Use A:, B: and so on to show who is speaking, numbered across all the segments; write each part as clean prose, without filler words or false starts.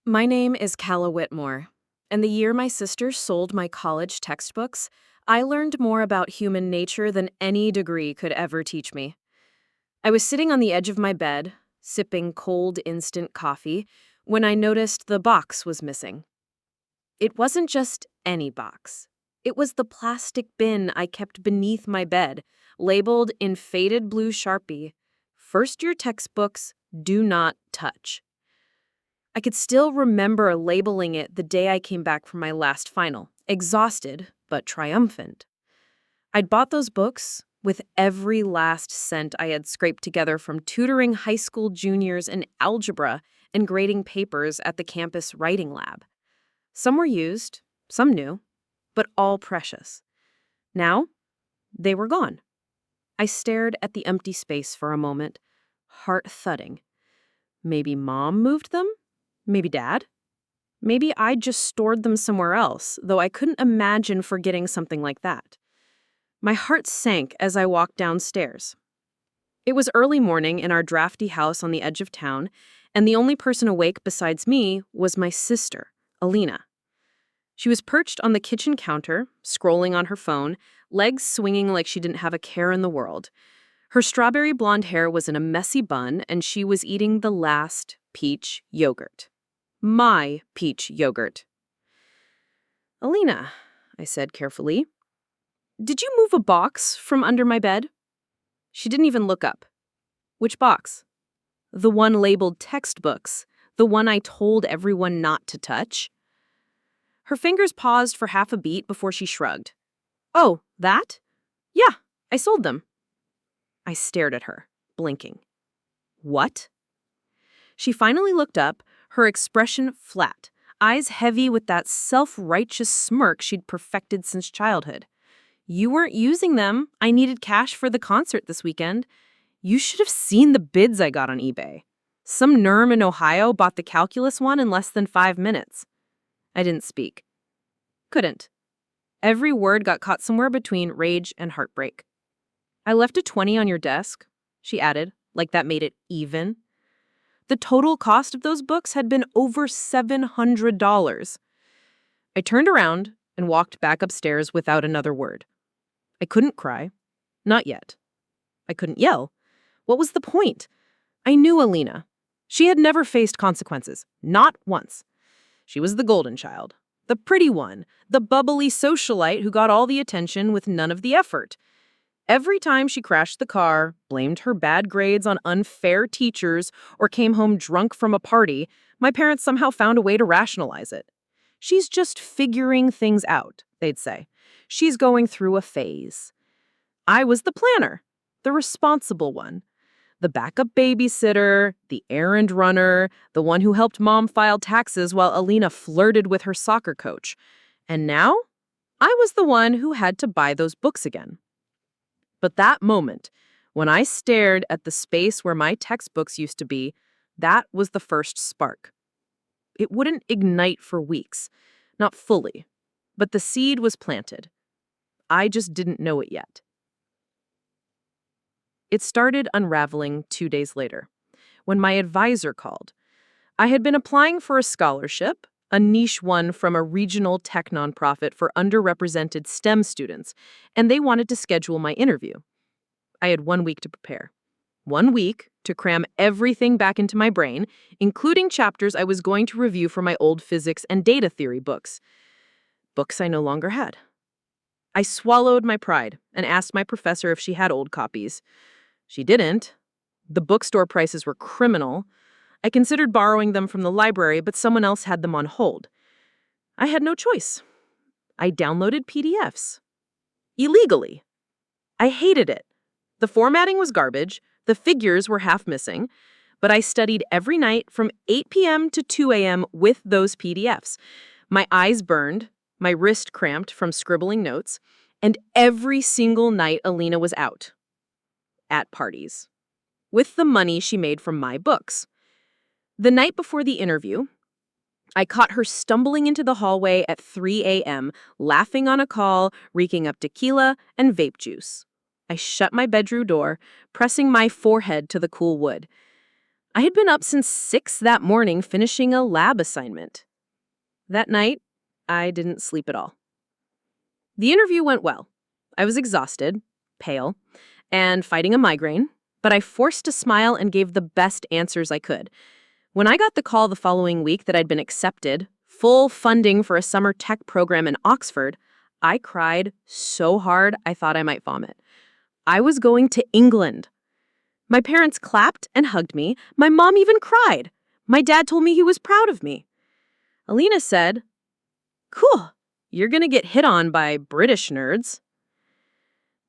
A: My name is Calla Whitmore, and the year my sister sold my college textbooks, I learned more about human nature than any degree could ever teach me. I was sitting on the edge of my bed, sipping cold instant coffee, when I noticed the box was missing. It wasn't just any box. It was the plastic bin I kept beneath my bed, labeled in faded blue Sharpie, "First year textbooks, do not touch." I could still remember labeling it the day I came back from my last final, exhausted but triumphant. I'd bought those books with every last cent I had scraped together from tutoring high school juniors in algebra and grading papers at the campus writing lab. Some were used, some new, but all precious. Now, they were gone. I stared at the empty space for a moment, heart thudding. Maybe Mom moved them? Maybe Dad? Maybe I just stored them somewhere else, though I couldn't imagine forgetting something like that. My heart sank as I walked downstairs. It was early morning in our drafty house on the edge of town, and the only person awake besides me was my sister, Alina. She was perched on the kitchen counter, scrolling on her phone, legs swinging like she didn't have a care in the world. Her strawberry blonde hair was in a messy bun, and she was eating the last peach yogurt. My peach yogurt. "Alina," I said carefully, "did you move a box from under my bed?" She didn't even look up. "Which box?" "The one labeled textbooks, the one I told everyone not to touch." Her fingers paused for half a beat before she shrugged. "Oh, that? Yeah, I sold them." I stared at her, blinking. "What?" She finally looked up, her expression flat, eyes heavy with that self-righteous smirk she'd perfected since childhood. "You weren't using them. I needed cash for the concert this weekend. You should have seen the bids I got on eBay. Some NERM in Ohio bought the calculus one in less than 5 minutes." I didn't speak. Couldn't. Every word got caught somewhere between rage and heartbreak. "I left a 20 on your desk," she added, like that made it even. The total cost of those books had been over $700. I turned around and walked back upstairs without another word. I couldn't cry. Not yet. I couldn't yell. What was the point? I knew Alina. She had never faced consequences. Not once. She was the golden child. The pretty one. The bubbly socialite who got all the attention with none of the effort. Every time she crashed the car, blamed her bad grades on unfair teachers, or came home drunk from a party, my parents somehow found a way to rationalize it. "She's just figuring things out," they'd say. "She's going through a phase." I was the planner, the responsible one. The backup babysitter, the errand runner, the one who helped Mom file taxes while Alina flirted with her soccer coach. And now, I was the one who had to buy those books again. But that moment, when I stared at the space where my textbooks used to be, that was the first spark. It wouldn't ignite for weeks, not fully, but the seed was planted. I just didn't know it yet. It started unraveling 2 days later, when my advisor called. I had been applying for a scholarship, a niche one from a regional tech nonprofit for underrepresented STEM students, and they wanted to schedule my interview. I had 1 week to prepare. 1 week to cram everything back into my brain, including chapters I was going to review from my old physics and data theory books. Books I no longer had. I swallowed my pride and asked my professor if she had old copies. She didn't. The bookstore prices were criminal. I considered borrowing them from the library, but someone else had them on hold. I had no choice. I downloaded PDFs. Illegally. I hated it. The formatting was garbage, the figures were half missing, but I studied every night from 8 p.m. to 2 a.m. with those PDFs. My eyes burned, my wrist cramped from scribbling notes, and every single night Alina was out. At parties. With the money she made from my books. The night before the interview, I caught her stumbling into the hallway at 3 a.m., laughing on a call, reeking up tequila and vape juice. I shut my bedroom door, pressing my forehead to the cool wood. I had been up since 6 that morning finishing a lab assignment. That night, I didn't sleep at all. The interview went well. I was exhausted, pale, and fighting a migraine, but I forced a smile and gave the best answers I could. When I got the call the following week that I'd been accepted, full funding for a summer tech program in Oxford, I cried so hard I thought I might vomit. I was going to England. My parents clapped and hugged me. My mom even cried. My dad told me he was proud of me. Alina said, "Cool, you're gonna get hit on by British nerds."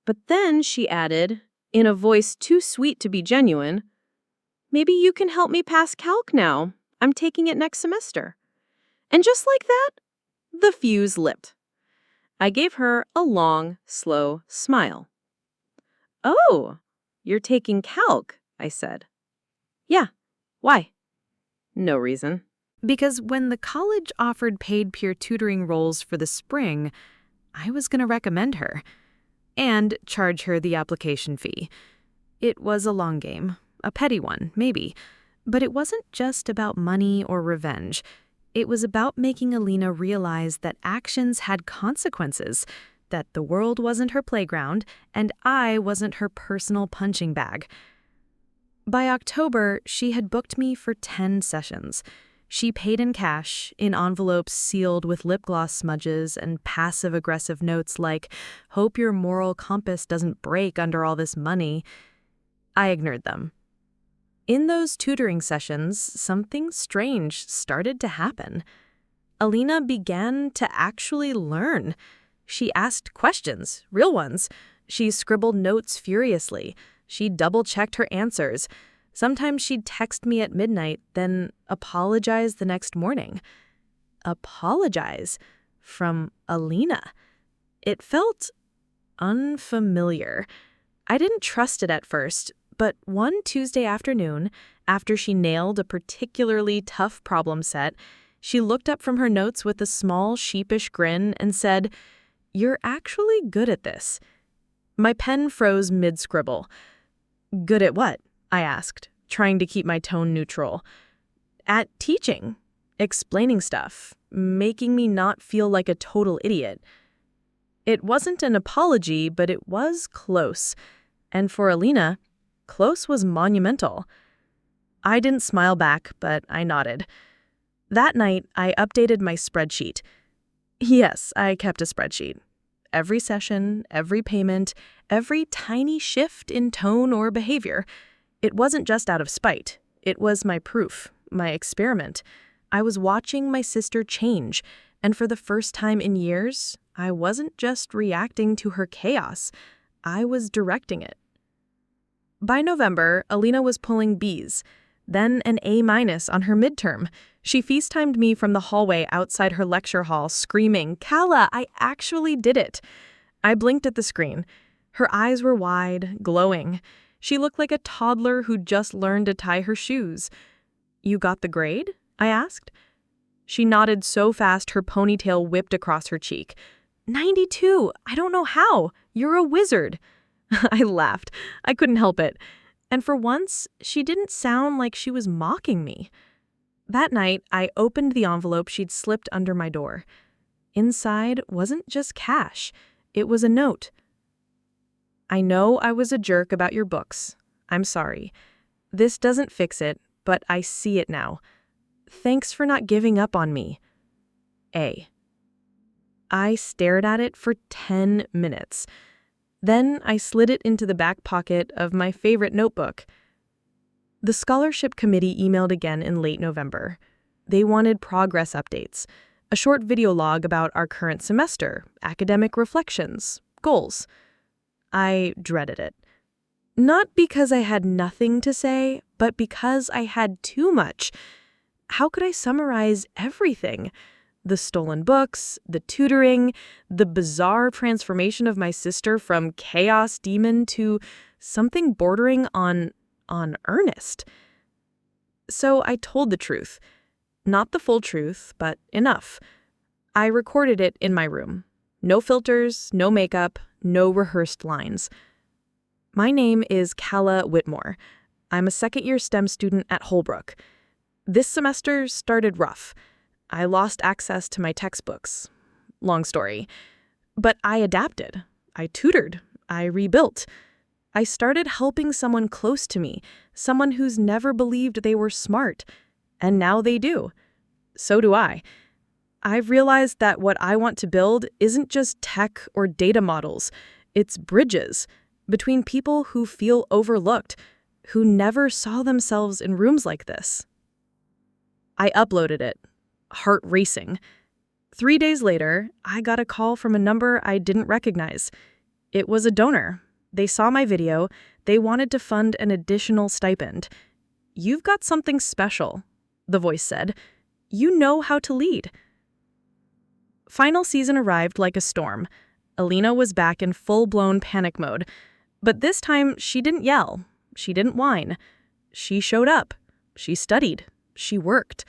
A: But then she added, in a voice too sweet to be genuine, "Maybe you can help me pass calc now. I'm taking it next semester." And just like that, the fuse lit. I gave her a long, slow smile. "Oh, you're taking calc," I said. "Yeah. Why?" "No reason."
B: Because when the college offered paid peer tutoring roles for the spring, I was going to recommend her and charge her the application fee. It was a long game, a petty one, maybe, but it wasn't just about money or revenge. It was about making Alina realize that actions had consequences, that the world wasn't her playground, and I wasn't her personal punching bag. By October, she had booked me for 10 sessions. She paid in cash, in envelopes sealed with lip gloss smudges and passive-aggressive notes like, "Hope your moral compass doesn't break under all this money." I ignored them. In those tutoring sessions, something strange started to happen. Alina began to actually learn. She asked questions, real ones. She scribbled notes furiously. She double-checked her answers. Sometimes she'd text me at midnight, then apologize the next morning. Apologize from Alina. It felt unfamiliar. I didn't trust it at first, but one Tuesday afternoon, after she nailed a particularly tough problem set, she looked up from her notes with a small, sheepish grin and said, "You're actually good at this." My pen froze mid-scribble. "Good at what?" I asked, trying to keep my tone neutral. "At teaching, explaining stuff, making me not feel like a total idiot." It wasn't an apology, but it was close. And for Alina, close was monumental. I didn't smile back, but I nodded. That night, I updated my spreadsheet. Yes, I kept a spreadsheet. Every session, every payment, every tiny shift in tone or behavior. It wasn't just out of spite. It was my proof, my experiment. I was watching my sister change, and for the first time in years, I wasn't just reacting to her chaos. I was directing it. By November, Alina was pulling Bs, then an A- on her midterm. She FaceTimed me from the hallway outside her lecture hall, screaming, "Kala, I actually did it." I blinked at the screen. Her eyes were wide, glowing. She looked like a toddler who'd just learned to tie her shoes. "You got the grade?" I asked. She nodded so fast her ponytail whipped across her cheek. 92! I don't know how. You're a wizard." I laughed. I couldn't help it. And for once, she didn't sound like she was mocking me. That night, I opened the envelope she'd slipped under my door. Inside wasn't just cash. It was a note. "I know I was a jerk about your books. I'm sorry. This doesn't fix it, but I see it now. Thanks for not giving up on me. A." I stared at it for 10 minutes. Then I slid it into the back pocket of my favorite notebook. The scholarship committee emailed again in late November. They wanted progress updates, a short video log about our current semester, academic reflections, goals. I dreaded it. Not because I had nothing to say, but because I had too much. How could I summarize everything? The stolen books, the tutoring, the bizarre transformation of my sister from chaos demon to something bordering on earnest. So I told the truth. Not the full truth, but enough. I recorded it in my room. No filters, no makeup, no rehearsed lines. "My name is Kala Whitmore. I'm a second-year STEM student at Holbrook. This semester started rough. I lost access to my textbooks. Long story. But I adapted. I tutored. I rebuilt. I started helping someone close to me, someone who's never believed they were smart. And now they do. So do I. I've realized that what I want to build isn't just tech or data models. It's bridges between people who feel overlooked, who never saw themselves in rooms like this. I uploaded it, heart racing. 3 days later, I got a call from a number I didn't recognize. It was a donor. They saw my video. They wanted to fund an additional stipend. "You've got something special," the voice said. "You know how to lead." Final season arrived like a storm. Alina was back in full-blown panic mode. But this time, she didn't yell. She didn't whine. She showed up. She studied. She worked.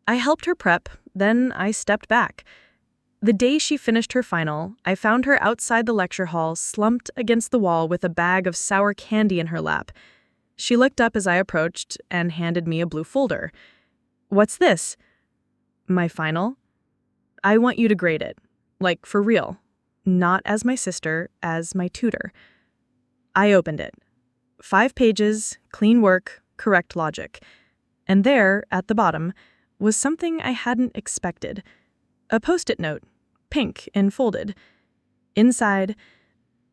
B: I helped her prep, then I stepped back. The day she finished her final, I found her outside the lecture hall, slumped against the wall with a bag of sour candy in her lap. She looked up as I approached and handed me a blue folder. "What's this?" "My final. I want you to grade it. Like, for real. Not as my sister, as my tutor." I opened it. 5 pages, clean work, correct logic. And there, at the bottom, was something I hadn't expected. A Post-it note, pink and folded. Inside,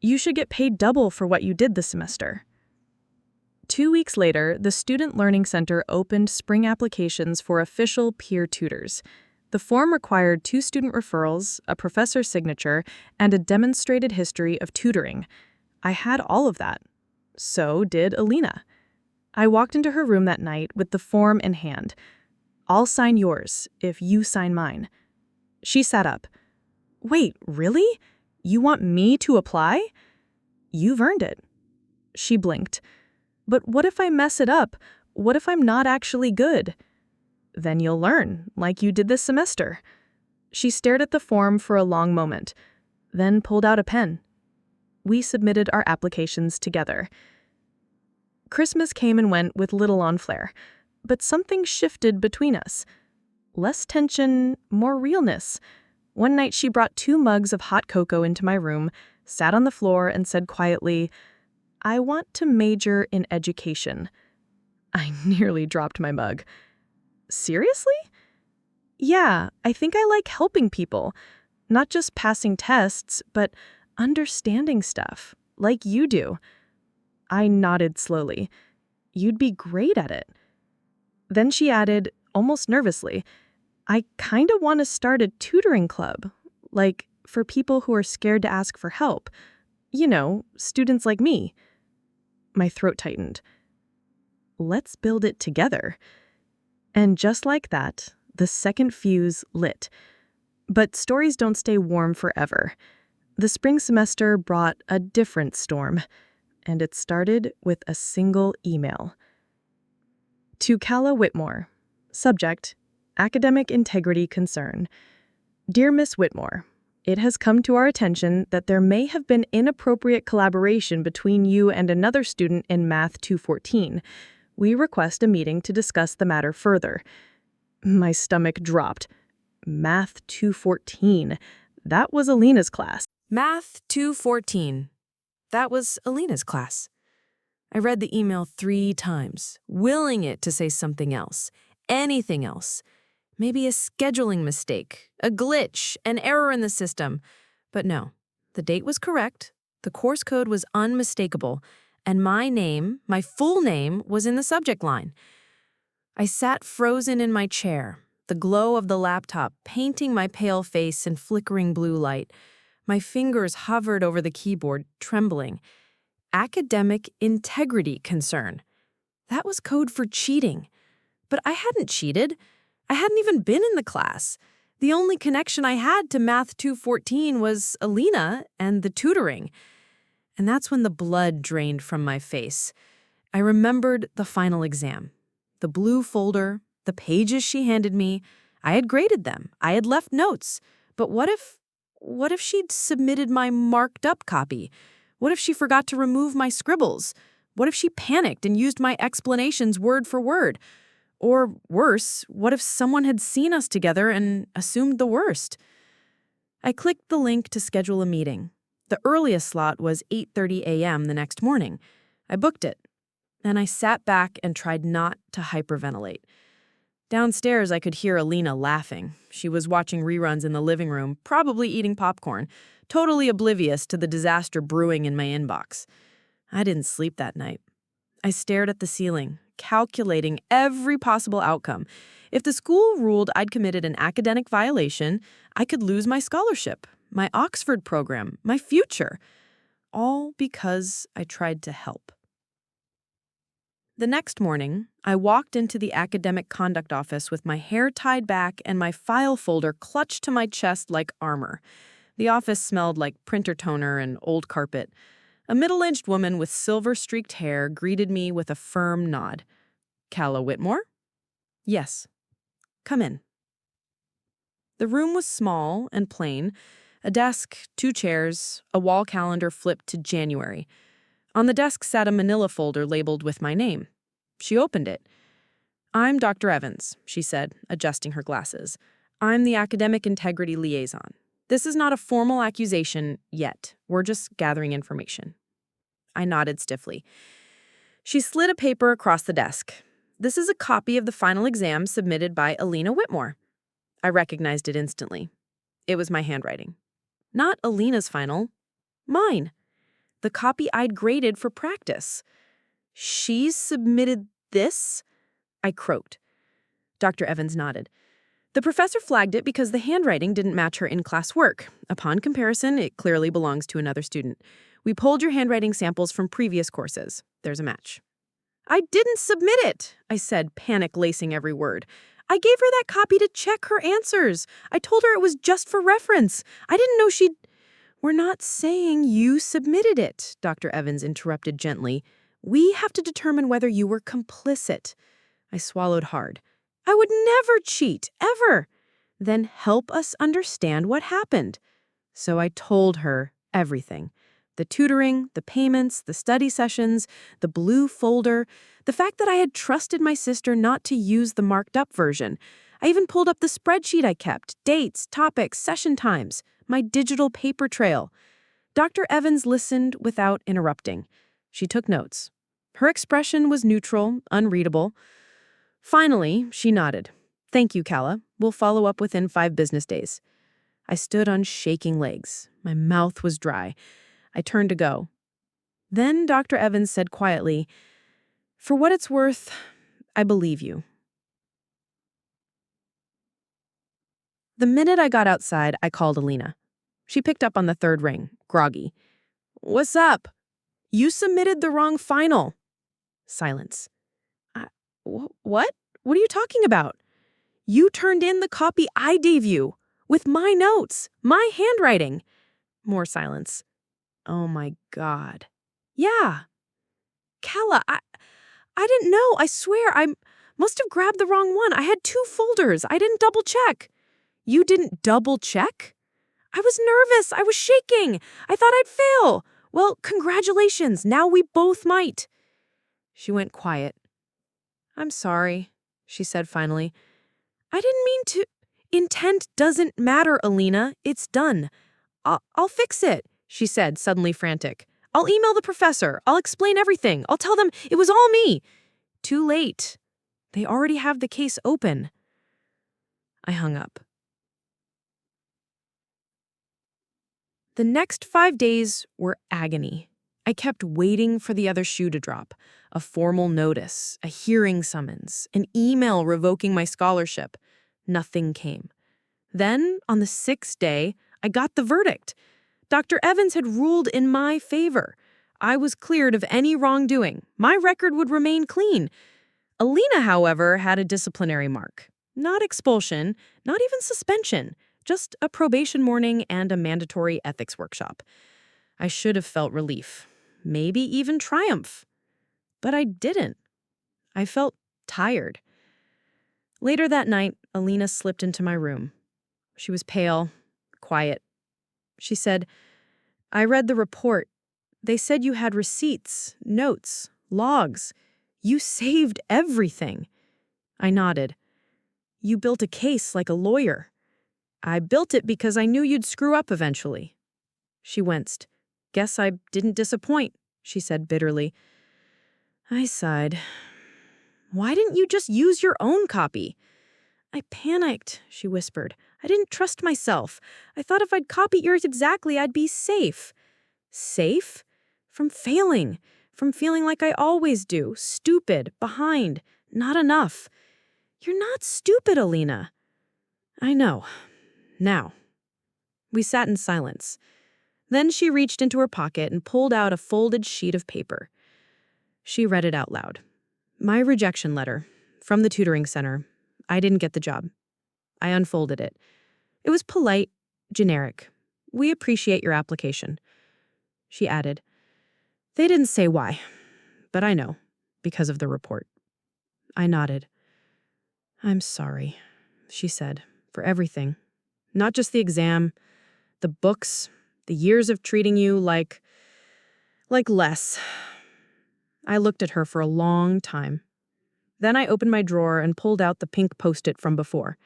B: "You should get paid double for what you did this semester." 2 weeks later, the Student Learning Center opened spring applications for official peer tutors. The form required 2 student referrals, a professor's signature, and a demonstrated history of tutoring. I had all of that. So did Alina. I walked into her room that night with the form in hand. "I'll sign yours if you sign mine." She sat up. "Wait, really? You want me to apply?" "You've earned it." She blinked. "But what if I mess it up? What if I'm not actually good?" "Then you'll learn, like you did this semester." She stared at the form for a long moment, then pulled out a pen. We submitted our applications together. Christmas came and went with little on flair, but something shifted between us. Less tension, more realness. One night she brought 2 mugs of hot cocoa into my room, sat on the floor, and said quietly, "I want to major in education." I nearly dropped my mug. "Seriously?" "Yeah, I think I like helping people. Not just passing tests, but understanding stuff, like you do." I nodded slowly. "You'd be great at it." Then she added, almost nervously, "I kind of want to start a tutoring club, like for people who are scared to ask for help. You know, students like me." My throat tightened. "Let's build it together." And just like that, the second fuse lit. But stories don't stay warm forever. The spring semester brought a different storm, and it started with a single email. To Calla Whitmore. Subject: Academic Integrity Concern. Dear Miss Whitmore, it has come to our attention that there may have been inappropriate collaboration between you and another student in Math 214. We request a meeting to discuss the matter further. My stomach dropped. Math 214. That was Alina's class.
C: Math 214. That was Alina's class. I read the email 3 times, willing it to say something else, anything else. Maybe a scheduling mistake, a glitch, an error in the system. But no, the date was correct, the course code was unmistakable, and my name, my full name, was in the subject line. I sat frozen in my chair, the glow of the laptop painting my pale face in flickering blue light. My fingers hovered over the keyboard, trembling. Academic integrity concern. That was code for cheating. But I hadn't cheated. I hadn't even been in the class. The only connection I had to Math 214 was Alina and the tutoring. And that's when the blood drained from my face. I remembered the final exam. The blue folder, the pages she handed me. I had graded them. I had left notes. But what if she'd submitted my marked up copy? What if she forgot to remove my scribbles? What if she panicked and used my explanations word for word? Or worse, what if someone had seen us together and assumed the worst? I clicked the link to schedule a meeting. The earliest slot was 8:30 a.m. the next morning. I booked it, and I sat back and tried not to hyperventilate. Downstairs, I could hear Alina laughing. She was watching reruns in the living room, probably eating popcorn, totally oblivious to the disaster brewing in my inbox. I didn't sleep that night. I stared at the ceiling, calculating every possible outcome. If the school ruled I'd committed an academic violation, I could lose my scholarship, my Oxford program, my future. All because I tried to help. The next morning, I walked into the academic conduct office with my hair tied back and my file folder clutched to my chest like armor. The office smelled like printer toner and old carpet. A middle-aged woman with silver-streaked hair greeted me with a firm nod. "Calla Whitmore?" "Yes. Come in." The room was small and plain. A desk, 2 chairs, a wall calendar flipped to January. On the desk sat a manila folder labeled with my name. She opened it. "I'm Dr. Evans," she said, adjusting her glasses. "I'm the academic integrity liaison. This is not a formal accusation yet. We're just gathering information." I nodded stiffly. She slid a paper across the desk. "This is a copy of the final exam submitted by Alina Whitmore." I recognized it instantly. It was my handwriting. Not Alina's final. Mine. The copy I'd graded for practice. "She's submitted this?" I croaked. Dr. Evans nodded. "The professor flagged it because the handwriting didn't match her in-class work. Upon comparison, it clearly belongs to another student. We pulled your handwriting samples from previous courses. There's a match." "I didn't submit it," I said, panic lacing every word. "I gave her that copy to check her answers. I told her it was just for reference. I didn't know she'd—" "We're not saying you submitted it," Dr. Evans interrupted gently. "We have to determine whether you were complicit." I swallowed hard. "I would never cheat, ever." "Then help us understand what happened." So I told her everything. The tutoring, the payments, the study sessions, the blue folder, the fact that I had trusted my sister not to use the marked up version. I even pulled up the spreadsheet I kept, dates, topics, session times, my digital paper trail. Dr. Evans listened without interrupting. She took notes. Her expression was neutral, unreadable. Finally, she nodded. "Thank you, Calla. We'll follow up within 5 business days." I stood on shaking legs. My mouth was dry. I turned to go. Then Dr. Evans said quietly, "For what it's worth, I believe you." The minute I got outside, I called Alina. She picked up on the 3rd ring, groggy. "What's up?" "You submitted the wrong final." Silence. What? What are you talking about?" "You turned in the copy I gave you, with my notes, my handwriting." More silence. Oh my God. "Yeah." "Calla, I didn't know. I swear, I must have grabbed the wrong one. I had 2 folders. I didn't double check." "You didn't double check?" "I was nervous. I was shaking. I thought I'd fail." "Well, congratulations. Now we both might." She went quiet. "I'm sorry," she said finally. "I didn't mean to—" "Intent doesn't matter, Alina. It's done. I'll fix it," she said, suddenly frantic. "I'll email the professor. I'll explain everything. I'll tell them it was all me." Too late. They already have the case open. I hung up. The next 5 days were agony. I kept waiting for the other shoe to drop. A formal notice, a hearing summons, an email revoking my scholarship. Nothing came. Then, on the 6th day, I got the verdict. Dr. Evans had ruled in my favor. I was cleared of any wrongdoing. My record would remain clean. Alina, however, had a disciplinary mark. Not expulsion, not even suspension, just a probation morning and a mandatory ethics workshop. I should have felt relief, maybe even triumph. But I didn't. I felt tired. Later that night, Alina slipped into my room. She was pale, quiet. She said, "I read the report. They said you had receipts, notes,
B: Logs. You saved everything. I nodded. You built a case like a lawyer. I built it because I knew you'd screw up eventually. She winced. Guess I didn't disappoint, she said bitterly. I sighed. Why didn't you just use your own copy? I panicked, she whispered. I didn't trust myself. I thought if I'd copy yours exactly, I'd be safe. Safe? From failing. From feeling like I always do. Stupid. Behind. Not enough. You're not stupid, Alina. I know. Now. We sat in silence. Then she reached into her pocket and pulled out a folded sheet of paper. She read it out loud. My rejection letter. From the tutoring center. I didn't get the job. I unfolded it. It was polite, generic. We appreciate your application. She added, They didn't say why, but I know, because of the report. I nodded. I'm sorry, she said, for everything. Not just the exam, the books, the years of treating you like less. I looked at her for a long time. Then I opened my drawer and pulled out the pink Post-it from before.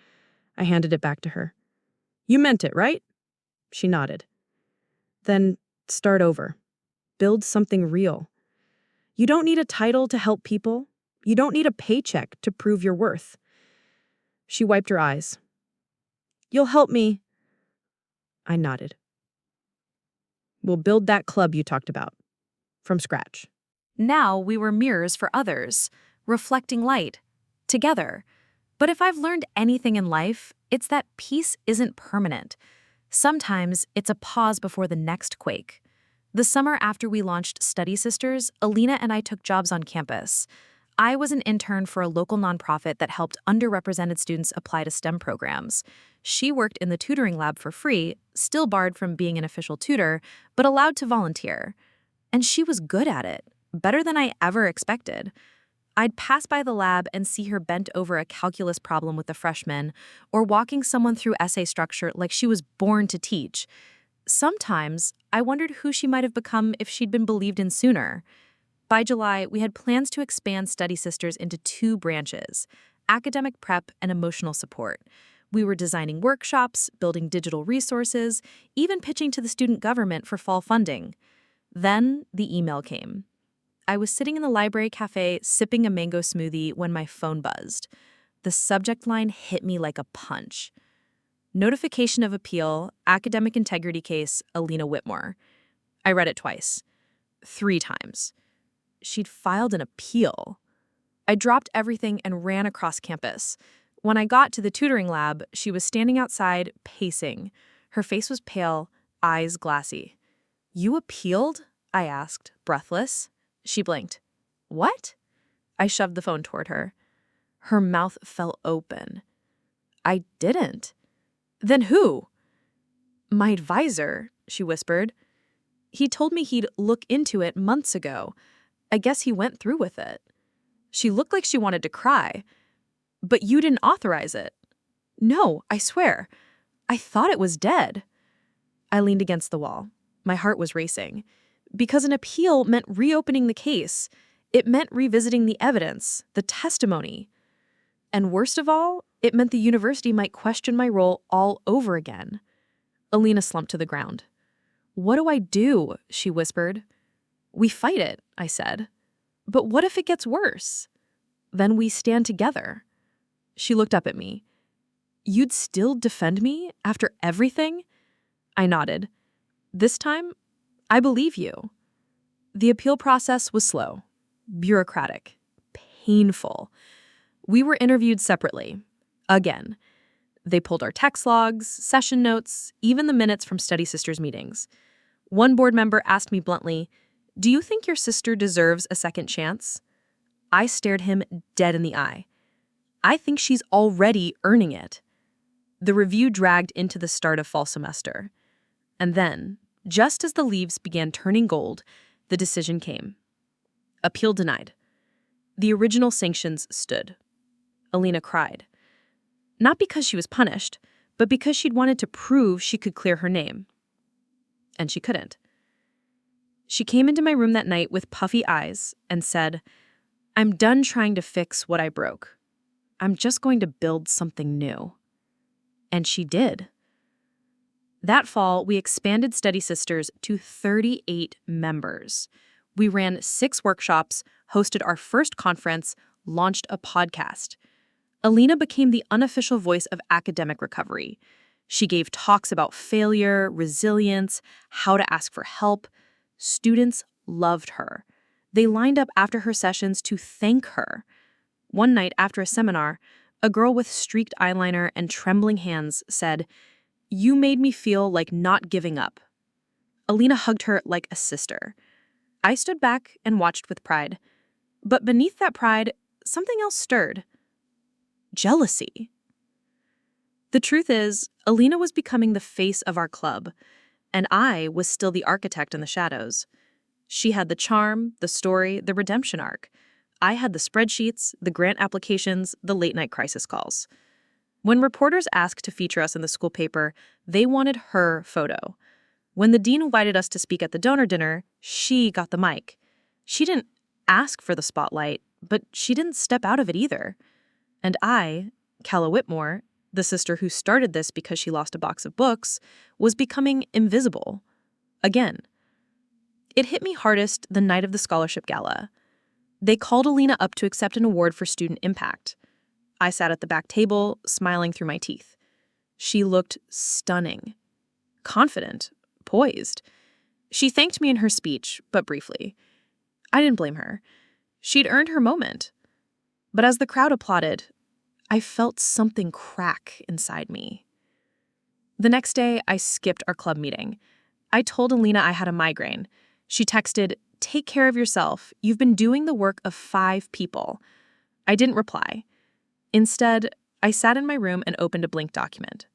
B: I handed it back to her. You meant it, right? She nodded. Then start over. Build something real. You don't need a title to help people. You don't need a paycheck to prove your worth. She wiped her eyes. You'll help me. I nodded. We'll build that club you talked about. From scratch.
A: Now we were mirrors for others, reflecting light, together. But if I've learned anything in life, it's that peace isn't permanent. Sometimes it's a pause before the next quake. The summer after we launched Study Sisters, Alina and I took jobs on campus. I was an intern for a local nonprofit that helped underrepresented students apply to STEM programs. She worked in the tutoring lab for free, still barred from being an official tutor, but allowed to volunteer. And she was good at it, better than I ever expected. I'd pass by the lab and see her bent over a calculus problem with the freshmen, or walking someone through essay structure like she was born to teach. Sometimes, I wondered who she might have become if she'd been believed in sooner. By July, we had plans to expand Study Sisters into 2 branches, academic prep and emotional support. We were designing workshops, building digital resources, even pitching to the student government for fall funding. Then the email came. I was sitting in the library cafe sipping a mango smoothie when my phone buzzed. The subject line hit me like a punch. Notification of appeal, academic integrity case, Alina Whitmore. I read it twice. 3 times. She'd filed an appeal. I dropped everything and ran across campus. When I got to the tutoring lab, she was standing outside, pacing. Her face was pale, eyes glassy. You appealed? I asked, breathless. She blinked. What? I shoved the phone toward her. Her mouth fell open. I didn't. Then who? My advisor, she whispered. He told me he'd look into it months ago. I guess he went through with it. She looked like she wanted to cry. But you didn't authorize it. No, I swear. I thought it was dead. I leaned against the wall. My heart was racing. Because an appeal meant reopening the case. It meant revisiting the evidence, the testimony. And worst of all, it meant the university might question my role all over again. Alina slumped to the ground. What do I do? She whispered. We fight it, I said. But what if it gets worse? Then we stand together. She looked up at me. You'd still defend me after everything? I nodded. This time, I believe you. The appeal process was slow, bureaucratic, painful. We were interviewed separately. Again. They pulled our text logs, session notes, even the minutes from Study Sisters meetings. One board member asked me bluntly, Do you think your sister deserves a second chance? I stared him dead in the eye. I think she's already earning it. The review dragged into the start of fall semester. And then, just as the leaves began turning gold, the decision came. Appeal denied. The original sanctions stood. Alina cried. Not because she was punished, but because she'd wanted to prove she could clear her name. And she couldn't. She came into my room that night with puffy eyes and said, "I'm done trying to fix what I broke. I'm just going to build something new." And she did. That fall, we expanded Study Sisters to 38 members. We ran 6 workshops, hosted our first conference, launched a podcast. Alina became the unofficial voice of academic recovery. She gave talks about failure, resilience, how to ask for help. Students loved her. They lined up after her sessions to thank her. One night after a seminar, a girl with streaked eyeliner and trembling hands said, "You made me feel like not giving up." Alina hugged her like a sister. I stood back and watched with pride. But beneath that pride, something else stirred. Jealousy. The truth is, Alina was becoming the face of our club, and I was still the architect in the shadows. She had the charm, the story, the redemption arc. I had the spreadsheets, the grant applications, the late-night crisis calls. When reporters asked to feature us in the school paper, they wanted her photo. When the dean invited us to speak at the donor dinner, she got the mic. She didn't ask for the spotlight, but she didn't step out of it either. And I, Calla Whitmore, the sister who started this because she lost a box of books, was becoming invisible. Again. It hit me hardest the night of the scholarship gala. They called Alina up to accept an award for student impact. I sat at the back table, smiling through my teeth. She looked stunning, confident, poised. She thanked me in her speech, but briefly. I didn't blame her. She'd earned her moment. But as the crowd applauded, I felt something crack inside me. The next day, I skipped our club meeting. I told Alina I had a migraine. She texted, "Take care of yourself. You've been doing the work of 5 people." I didn't reply. Instead, I sat in my room and opened a blank document.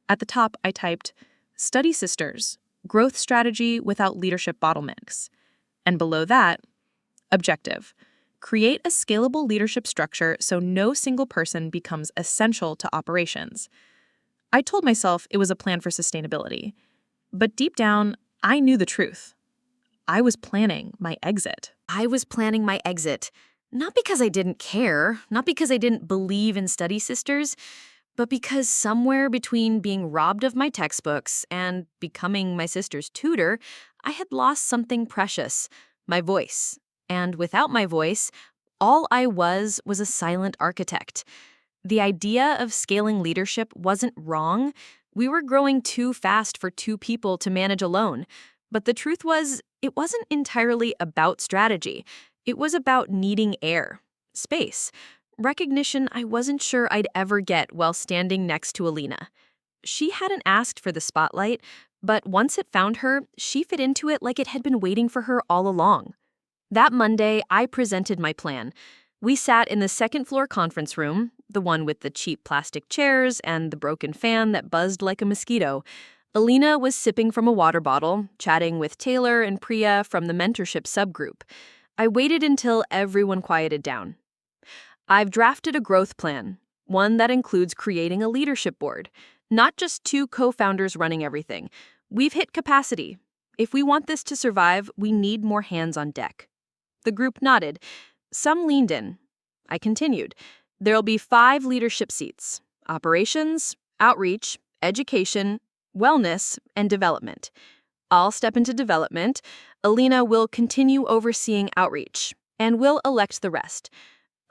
A: At the top, I typed, "Study Sisters, growth strategy without leadership bottlenecks." And below that, objective, create a scalable leadership structure so no single person becomes essential to operations. I told myself it was a plan for sustainability. But deep down, I knew the truth. I was planning my exit.
B: Not because I didn't care, not because I didn't believe in Study Sisters, but because somewhere between being robbed of my textbooks and becoming my sister's tutor, I had lost something precious, my voice. And without my voice, all I was a silent architect. The idea of scaling leadership wasn't wrong. We were growing too fast for 2 people to manage alone. But the truth was, it wasn't entirely about strategy. It was about needing air, space, recognition I wasn't sure I'd ever get while standing next to Alina. She hadn't asked for the spotlight, but once it found her, she fit into it like it had been waiting for her all along. That Monday, I presented my plan. We sat in the second-floor conference room, the one with the cheap plastic chairs and the broken fan that buzzed like a mosquito. Alina was sipping from a water bottle, chatting with Taylor and Priya from the mentorship subgroup. I waited until everyone quieted down. "I've drafted a growth plan, one that includes creating a leadership board, not just 2 co-founders running everything. We've hit capacity. If we want this to survive, we need more hands on deck." The group nodded. Some leaned in. I continued. "There'll be 5 leadership seats: operations, outreach, education, wellness, and development. I'll step into development. Alina will continue overseeing outreach, and we'll elect the rest."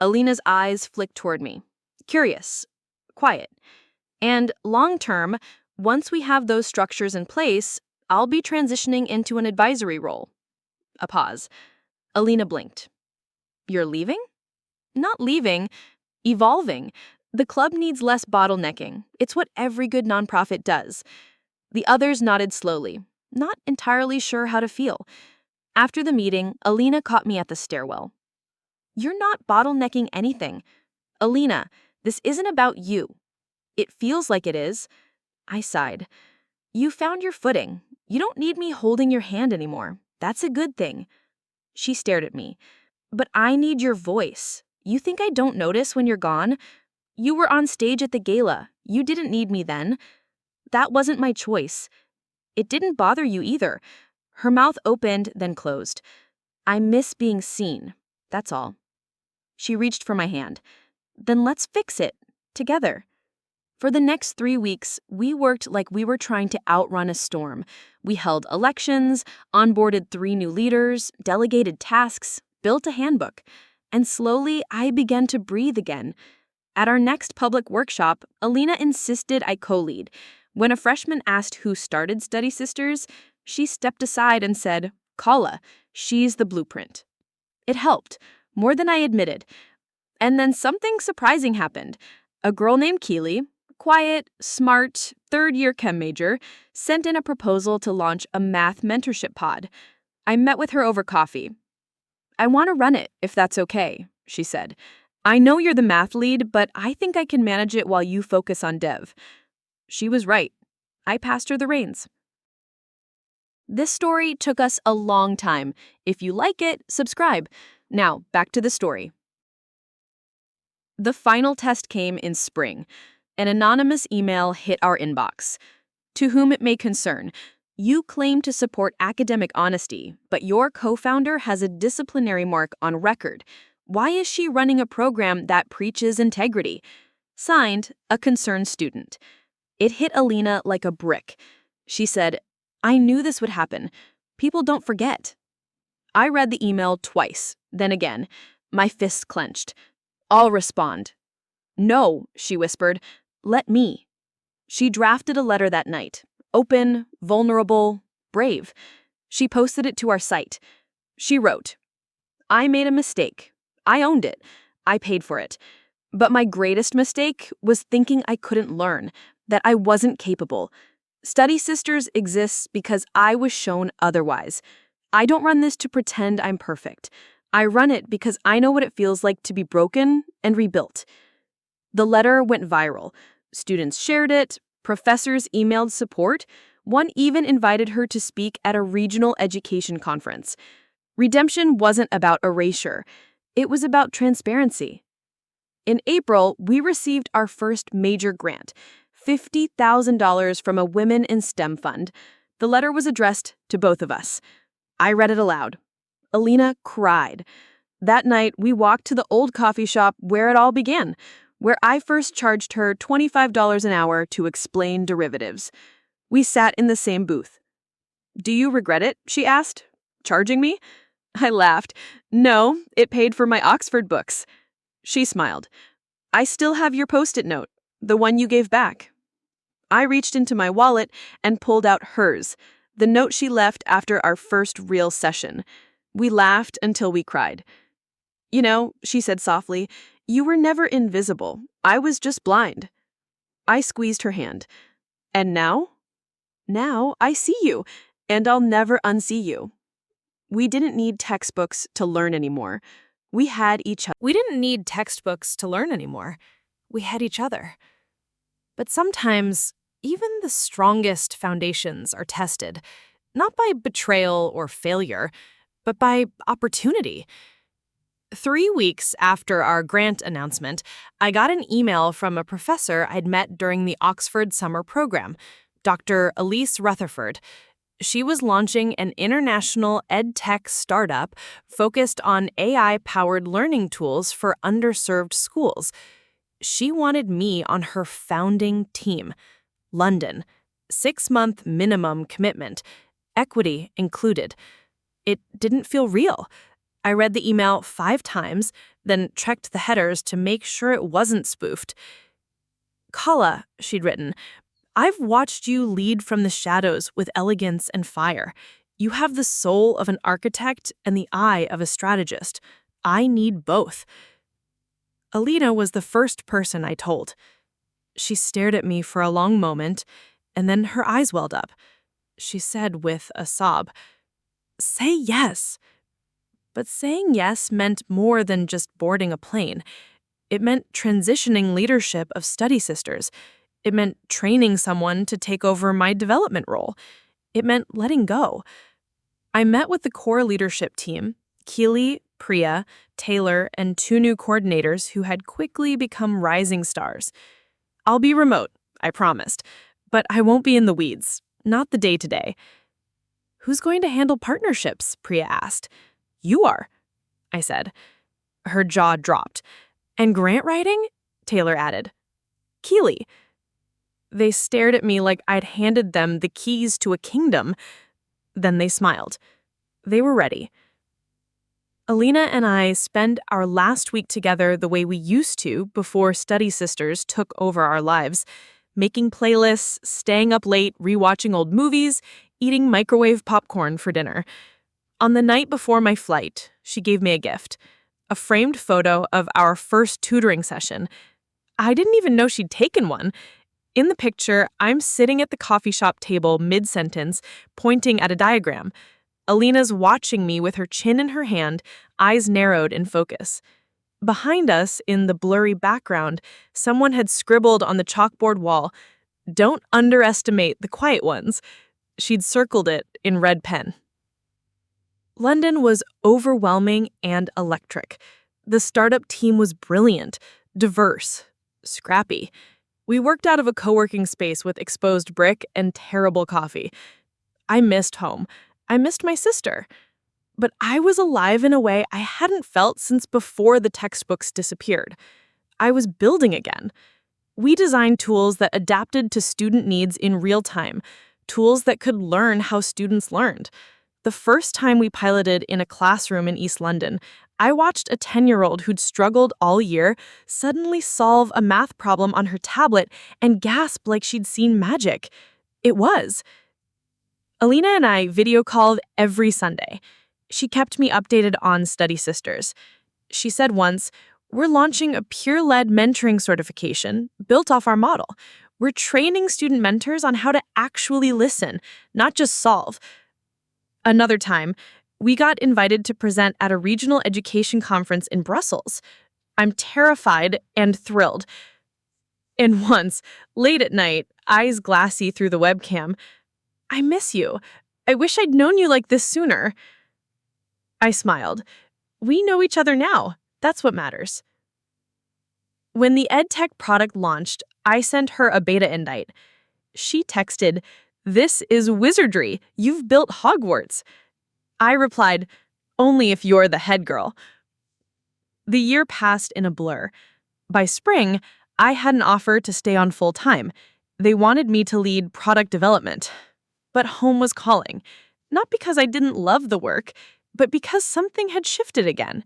B: Alina's eyes flicked toward me. Curious, quiet. "And long-term, once we have those structures in place, I'll be transitioning into an advisory role." A pause. Alina blinked. "You're leaving?" "Not leaving, evolving. The club needs less bottlenecking. It's what every good nonprofit does." The others nodded slowly, not entirely sure how to feel. After the meeting, Alina caught me at the stairwell. "You're not bottlenecking anything. Alina, this isn't about you." "It feels like it is." I sighed. "You found your footing. You don't need me holding your hand anymore. That's a good thing." She stared at me. "But I need your voice. You think I don't notice when you're gone? You were on stage at the gala. You didn't need me then. That wasn't my choice. It didn't bother you either."
A: Her mouth opened, then closed. I miss being seen. That's all. She reached for my hand. Then let's fix it. Together. For the next 3 weeks, we worked like we were trying to outrun a storm. We held elections, onboarded 3 new leaders, delegated tasks, built a handbook. And slowly, I began to breathe again. At our next public workshop, Alina insisted I co-lead. When a freshman asked who started Study Sisters, she stepped aside and said, "Kala, she's the blueprint." It helped, more than I admitted. And then something surprising happened. A girl named Keely, quiet, smart, third-year chem major, sent in a proposal to launch a math mentorship pod. I met with her over coffee. "I want to run it, if that's okay," she said. "I know you're the math lead, but I think I can manage it while you focus on dev." She was right. I passed her the reins. This story took us a long time. If you like it, subscribe. Now, back to the story. The final test came in spring. An anonymous email hit our inbox. "To whom it may concern, you claim to support academic honesty, but your co-founder has a disciplinary mark on record. Why is she running a program that preaches integrity?" Signed, a concerned student. It hit Alina like a brick. She said, "I knew this would happen. People don't forget." I read the email twice, then again. My fists clenched. "I'll respond." "No," she whispered. "Let me." She drafted a letter that night. Open, vulnerable, brave. She posted it to our site. She wrote, "I made a mistake. I owned it. I paid for it. But my greatest mistake was thinking I couldn't learn, that I wasn't capable. Study Sisters exists because I was shown otherwise. I don't run this to pretend I'm perfect. I run it because I know what it feels like to be broken and rebuilt." The letter went viral. Students shared it. Professors emailed support. One even invited her to speak at a regional education conference. Redemption wasn't about erasure. It was about transparency. In April, we received our first major grant, $50,000 from a Women in STEM fund. The letter was addressed to both of us. I read it aloud. Alina cried. That night, we walked to the old coffee shop where it all began, where I first charged her $25 an hour to explain derivatives. We sat in the same booth. "Do you regret it?" she asked. "Charging me?" I laughed. "No, it paid for my Oxford books." She smiled. "I still have your Post-it note, the one you gave back." I reached into my wallet and pulled out hers, the note she left after our first real session. We laughed until we cried. "You know," she said softly, "you were never invisible. I was just blind." I squeezed her hand. "And now?" "Now I see you, and I'll never unsee you." We didn't need textbooks to learn anymore. We had each other.
B: We didn't need textbooks to learn anymore. We had each other. But sometimes, even the strongest foundations are tested, not by betrayal or failure, but by opportunity. 3 weeks after our grant announcement, I got an email from a professor I'd met during the Oxford summer program, Dr. Elise Rutherford. She was launching an international edtech startup focused on AI-powered learning tools for underserved schools. She wanted me on her founding team. London. 6-month minimum commitment. Equity included. It didn't feel real. I read the email 5 times, then checked the headers to make sure it wasn't spoofed. "Kala," she'd written, "I've watched you lead from the shadows with elegance and fire. You have the soul of an architect and the eye of a strategist. I need both." Alina was the first person I told. She stared at me for a long moment, and then her eyes welled up. She said with a sob, "Say yes." But saying yes meant more than just boarding a plane. It meant transitioning leadership of Study Sisters. It meant training someone to take over my development role. It meant letting go. I met with the core leadership team, Keely, Priya, Taylor, and 2 new coordinators who had quickly become rising stars. "I'll be remote," I promised, "but I won't be in the weeds, not the day-to-day."
A: Who's going to handle partnerships? Priya asked. You are, I said. Her jaw dropped. And grant writing? Taylor added. Keely. They stared at me like I'd handed them the keys to a kingdom. Then they smiled. They were ready. Alina and I spent our last week together the way we used to before Study Sisters took over our lives, making playlists, staying up late, rewatching old movies, eating microwave popcorn for dinner. On the night before my flight, she gave me a gift, a framed photo of our first tutoring session. I didn't even know she'd taken one. In the picture, I'm sitting at the coffee shop table mid-sentence, pointing at a diagram. Alina's watching me with her chin in her hand, eyes narrowed in focus. Behind us, in the blurry background, someone had scribbled on the chalkboard wall, "Don't underestimate the quiet ones." She'd circled it in red pen. London was overwhelming and electric. The startup team was brilliant, diverse, scrappy. We worked out of a co-working space with exposed brick and terrible coffee. I missed home. I missed my sister. But I was alive in a way I hadn't felt since before the textbooks disappeared. I was building again. We designed tools that adapted to student needs in real time, tools that could learn how students learned. The first time we piloted in a classroom in East London, I watched a 10-year-old who'd struggled all year suddenly solve a math problem on her tablet and gasp like she'd seen magic. It was. Alina and I video called every Sunday. She kept me updated on Study Sisters. She said once, "We're launching a peer-led mentoring certification built off our model. We're training student mentors on how to actually listen, not just solve." Another time, we got invited to present at a regional education conference in Brussels. I'm terrified and thrilled. And once, late at night, eyes glassy through the webcam, "I miss you. I wish I'd known you like this sooner." I smiled. We know each other now. That's what matters. When the EdTech product launched, I sent her a beta invite. She texted, "This is wizardry. You've built Hogwarts." I replied, "Only if you're the head girl." The year passed in a blur. By spring, I had an offer to stay on full time. They wanted me to lead product development. But home was calling, not because I didn't love the work, but because something had shifted again.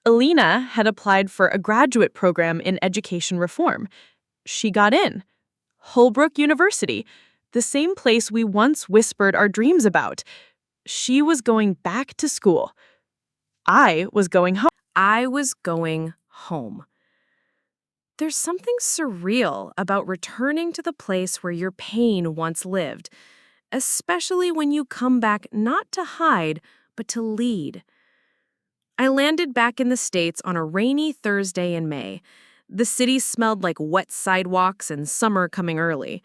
A: Alina had applied for a graduate program in education reform. She got in. Holbrook University, the same place we once whispered our dreams about. She was going back to school. I was going home. There's something surreal about returning to the place where your pain once lived, especially when you come back not to hide, but to lead. I landed back in the States on a rainy Thursday in May. The city smelled like wet sidewalks and summer coming early.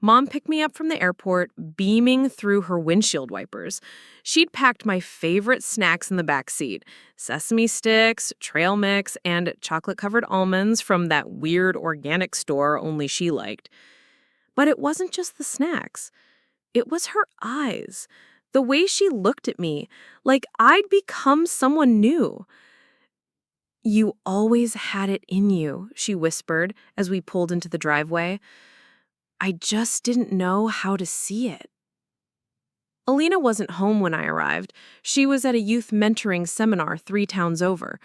A: Mom picked me up from the airport, beaming through her windshield wipers. She'd packed my favorite snacks in the back seat: sesame sticks, trail mix, and chocolate-covered almonds from that weird organic store only she liked. But it wasn't just the snacks. It was her eyes, the way she looked at me, like I'd become someone new. "You always had it in you," she whispered as we pulled into the driveway. "I just didn't know how to see it." Alina wasn't home when I arrived. She was at a youth mentoring seminar 3 towns over.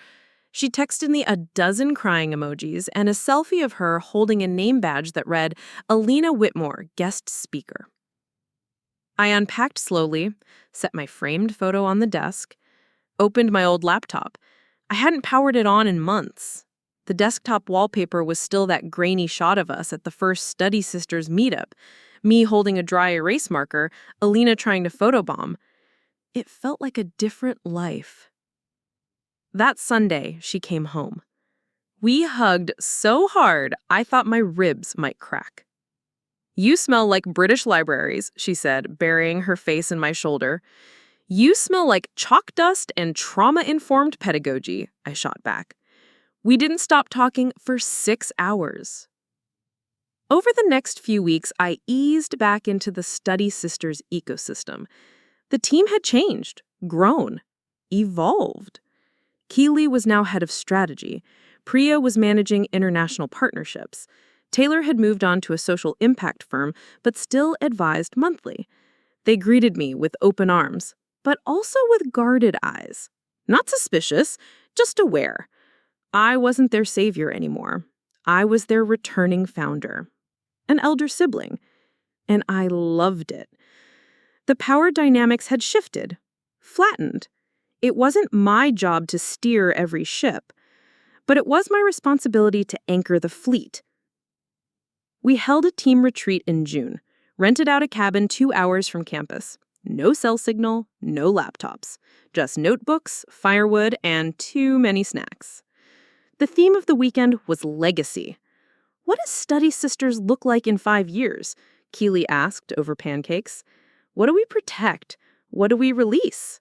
A: She texted me a dozen crying emojis and a selfie of her holding a name badge that read, "Alina Whitmore, guest speaker." I unpacked slowly, set my framed photo on the desk, opened my old laptop. I hadn't powered it on in months. The desktop wallpaper was still that grainy shot of us at the first Study Sisters meetup, me holding a dry erase marker, Alina trying to photobomb. It felt like a different life. That Sunday, she came home. We hugged so hard, I thought my ribs might crack. "You smell like British libraries," she said, burying her face in my shoulder. "You smell like chalk dust and trauma-informed pedagogy," I shot back. We didn't stop talking for 6 hours. Over the next few weeks, I eased back into the Study Sisters ecosystem. The team had changed, grown, evolved. Keeley was now head of strategy. Priya was managing international partnerships. Taylor had moved on to a social impact firm, but still advised monthly. They greeted me with open arms, but also with guarded eyes. Not suspicious, just aware. I wasn't their savior anymore. I was their returning founder, an elder sibling, and I loved it. The power dynamics had shifted, flattened. It wasn't my job to steer every ship, but it was my responsibility to anchor the fleet. We held a team retreat in June, rented out a cabin 2 hours from campus. No cell signal, no laptops, just notebooks, firewood, and too many snacks. The theme of the weekend was legacy. What does Study Sisters look like in 5 years? Keeley asked over pancakes. What do we protect? What do we release?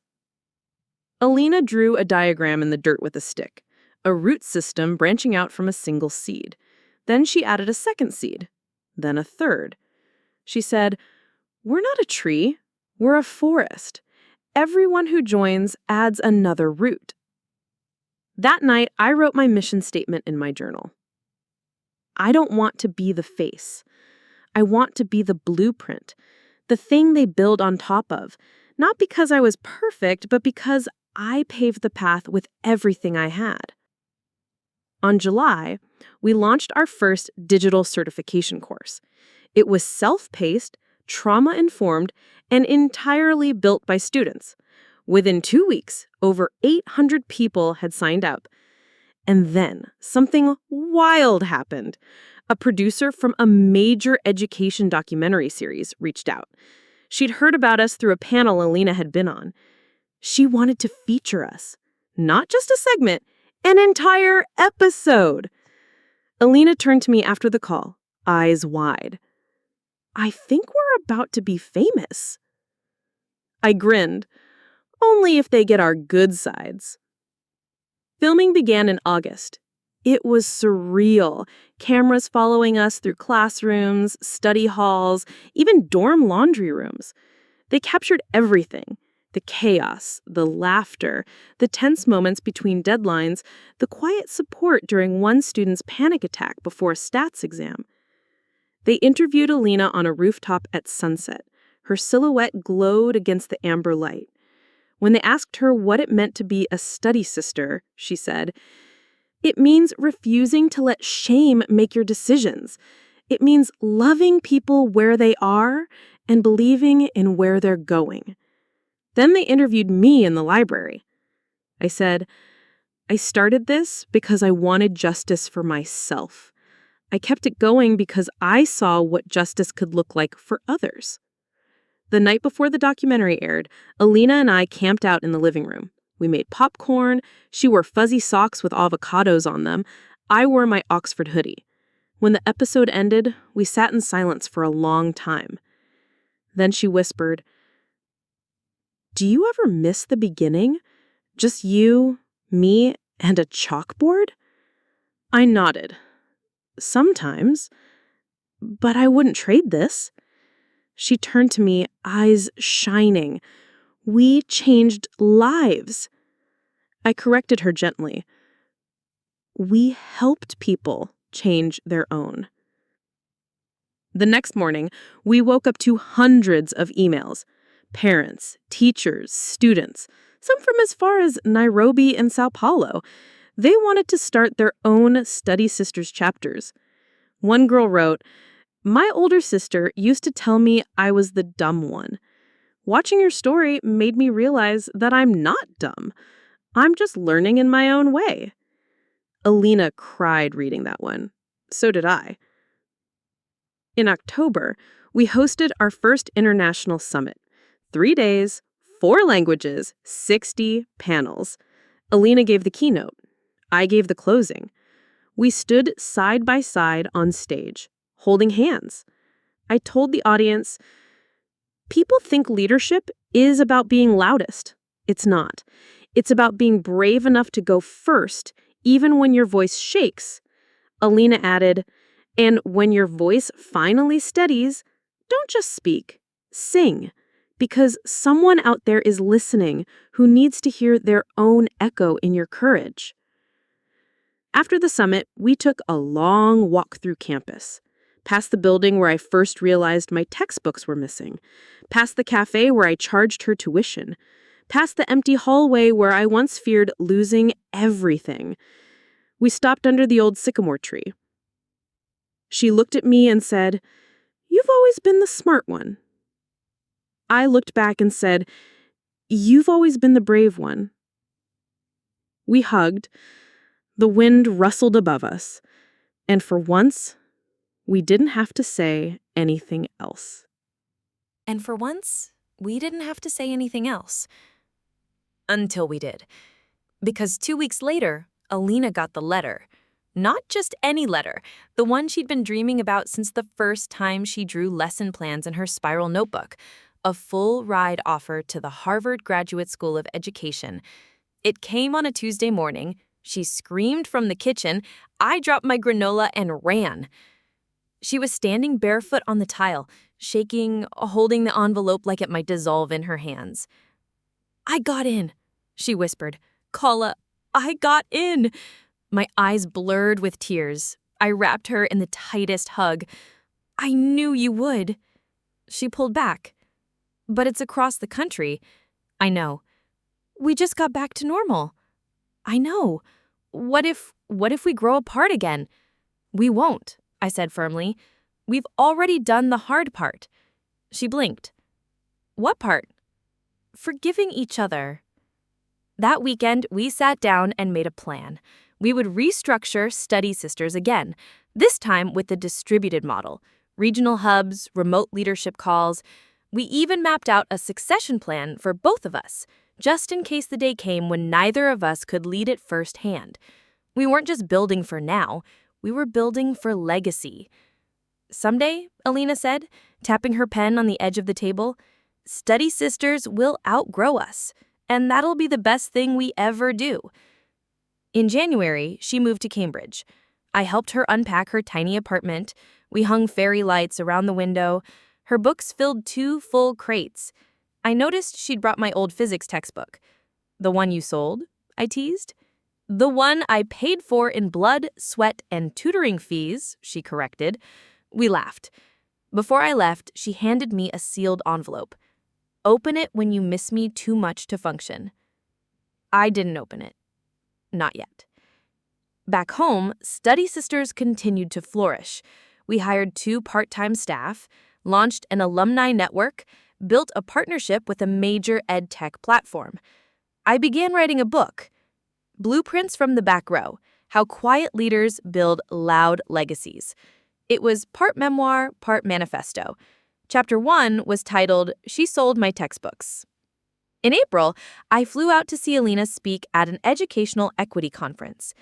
A: Alina drew a diagram in the dirt with a stick, a root system branching out from a single seed. Then she added a second seed, then a third. She said, "We're not a tree, we're a forest. Everyone who joins adds another root." That night, I wrote my mission statement in my journal. I don't want to be the face. I want to be the blueprint, the thing they build on top of, not because I was perfect, but because I paved the path with everything I had. On July, we launched our first digital certification course. It was self-paced, trauma-informed, and entirely built by students. Within 2 weeks, over 800 people had signed up. And then something wild happened. A producer from a major education documentary series reached out. She'd heard about us through a panel Alina had been on. She wanted to feature us. Not just a segment, an entire episode. Alina turned to me after the call, eyes wide. "I think we're about to be famous." I grinned. Only if they get our good sides. Filming began in August. It was surreal. Cameras following us through classrooms, study halls, even dorm laundry rooms. They captured everything. The chaos, the laughter, the tense moments between deadlines, the quiet support during one student's panic attack before a stats exam. They interviewed Alina on a rooftop at sunset. Her silhouette glowed against the amber light. When they asked her what it meant to be a study sister, she said, "It means refusing to let shame make your decisions. It means loving people where they are and believing in where they're going." Then they interviewed me in the library. I said, "I started this because I wanted justice for myself. I kept it going because I saw what justice could look like for others." The night before the documentary aired, Alina and I camped out in the living room. We made popcorn. She wore fuzzy socks with avocados on them. I wore my Oxford hoodie. When the episode ended, we sat in silence for a long time. Then she whispered, "Do you ever miss the beginning? Just you, me, and a chalkboard?" I nodded. "Sometimes. But I wouldn't trade this." She turned to me, eyes shining. "We changed lives." I corrected her gently. "We helped people change their own." The next morning, we woke up to hundreds of emails. Parents, teachers, students, some from as far as Nairobi and Sao Paulo. They wanted to start their own Study Sisters chapters. One girl wrote, "My older sister used to tell me I was the dumb one. Watching your story made me realize that I'm not dumb. I'm just learning in my own way." Alina cried reading that one. So did I. In October, we hosted our first international summit. 3 days, 4 languages, 60 panels. Alina gave the keynote. I gave the closing. We stood side by side on stage, holding hands. I told the audience, people think leadership is about being loudest. It's not. It's about being brave enough to go first, even when your voice shakes. Alina added, and when your voice finally steadies, don't just speak, sing. Because someone out there is listening who needs to hear their own echo in your courage. After the summit, we took a long walk through campus, past the building where I first realized my textbooks were missing, past the cafe where I charged her tuition, past the empty hallway where I once feared losing everything. We stopped under the old sycamore tree. She looked at me and said, "You've always been the smart one." I looked back and said, "You've always been the brave one." We hugged. The wind rustled above us, and for once, we didn't have to say anything else.
C: And for once, we didn't have to say anything else. Until we did. Because 2 weeks later, Alina got the letter. Not just any letter, the one she'd been dreaming about since the first time she drew lesson plans in her spiral notebook. A full ride offer to the Harvard Graduate School of Education. It came on a Tuesday morning. She screamed from the kitchen. I dropped my granola and ran. She was standing barefoot on the tile, shaking, holding the envelope like it might dissolve in her hands. "I got in," she whispered. "Kala, I got in." My eyes blurred with tears. I wrapped her in the tightest hug. "I knew you would." She pulled back. "But it's across the country." "I know." "We just got back to normal." "I know. What if we grow apart again?" "We won't," I said firmly. "We've already done the hard part." She blinked. "What part?" "Forgiving each other." That weekend, we sat down and made a plan. We would restructure Study Sisters again, this time with the distributed model, regional hubs, remote leadership calls. We even mapped out a succession plan for both of us, just in case the day came when neither of us could lead it firsthand. We weren't just building for now, we were building for legacy. "Someday," Alina said, tapping her pen on the edge of the table, "Study Sisters will outgrow us, and that'll be the best thing we ever do." In January, she moved to Cambridge. I helped her unpack her tiny apartment. We hung fairy lights around the window. Her books filled 2 full crates. I noticed she'd brought my old physics textbook. "The one you sold?" I teased. "The one I paid for in blood, sweat, and tutoring fees," she corrected. We laughed. Before I left, she handed me a sealed envelope. "Open it when you miss me too much to function." I didn't open it. Not yet. Back home, Study Sisters continued to flourish. We hired 2 part-time staff, launched an alumni network, built a partnership with a major ed tech platform. I began writing a book, Blueprints from the Back Row: How Quiet Leaders Build Loud Legacies. It was part memoir, part manifesto. Chapter 1 was titled, She Sold My Textbooks. In April, I flew out to see Alina speak at an educational equity conference.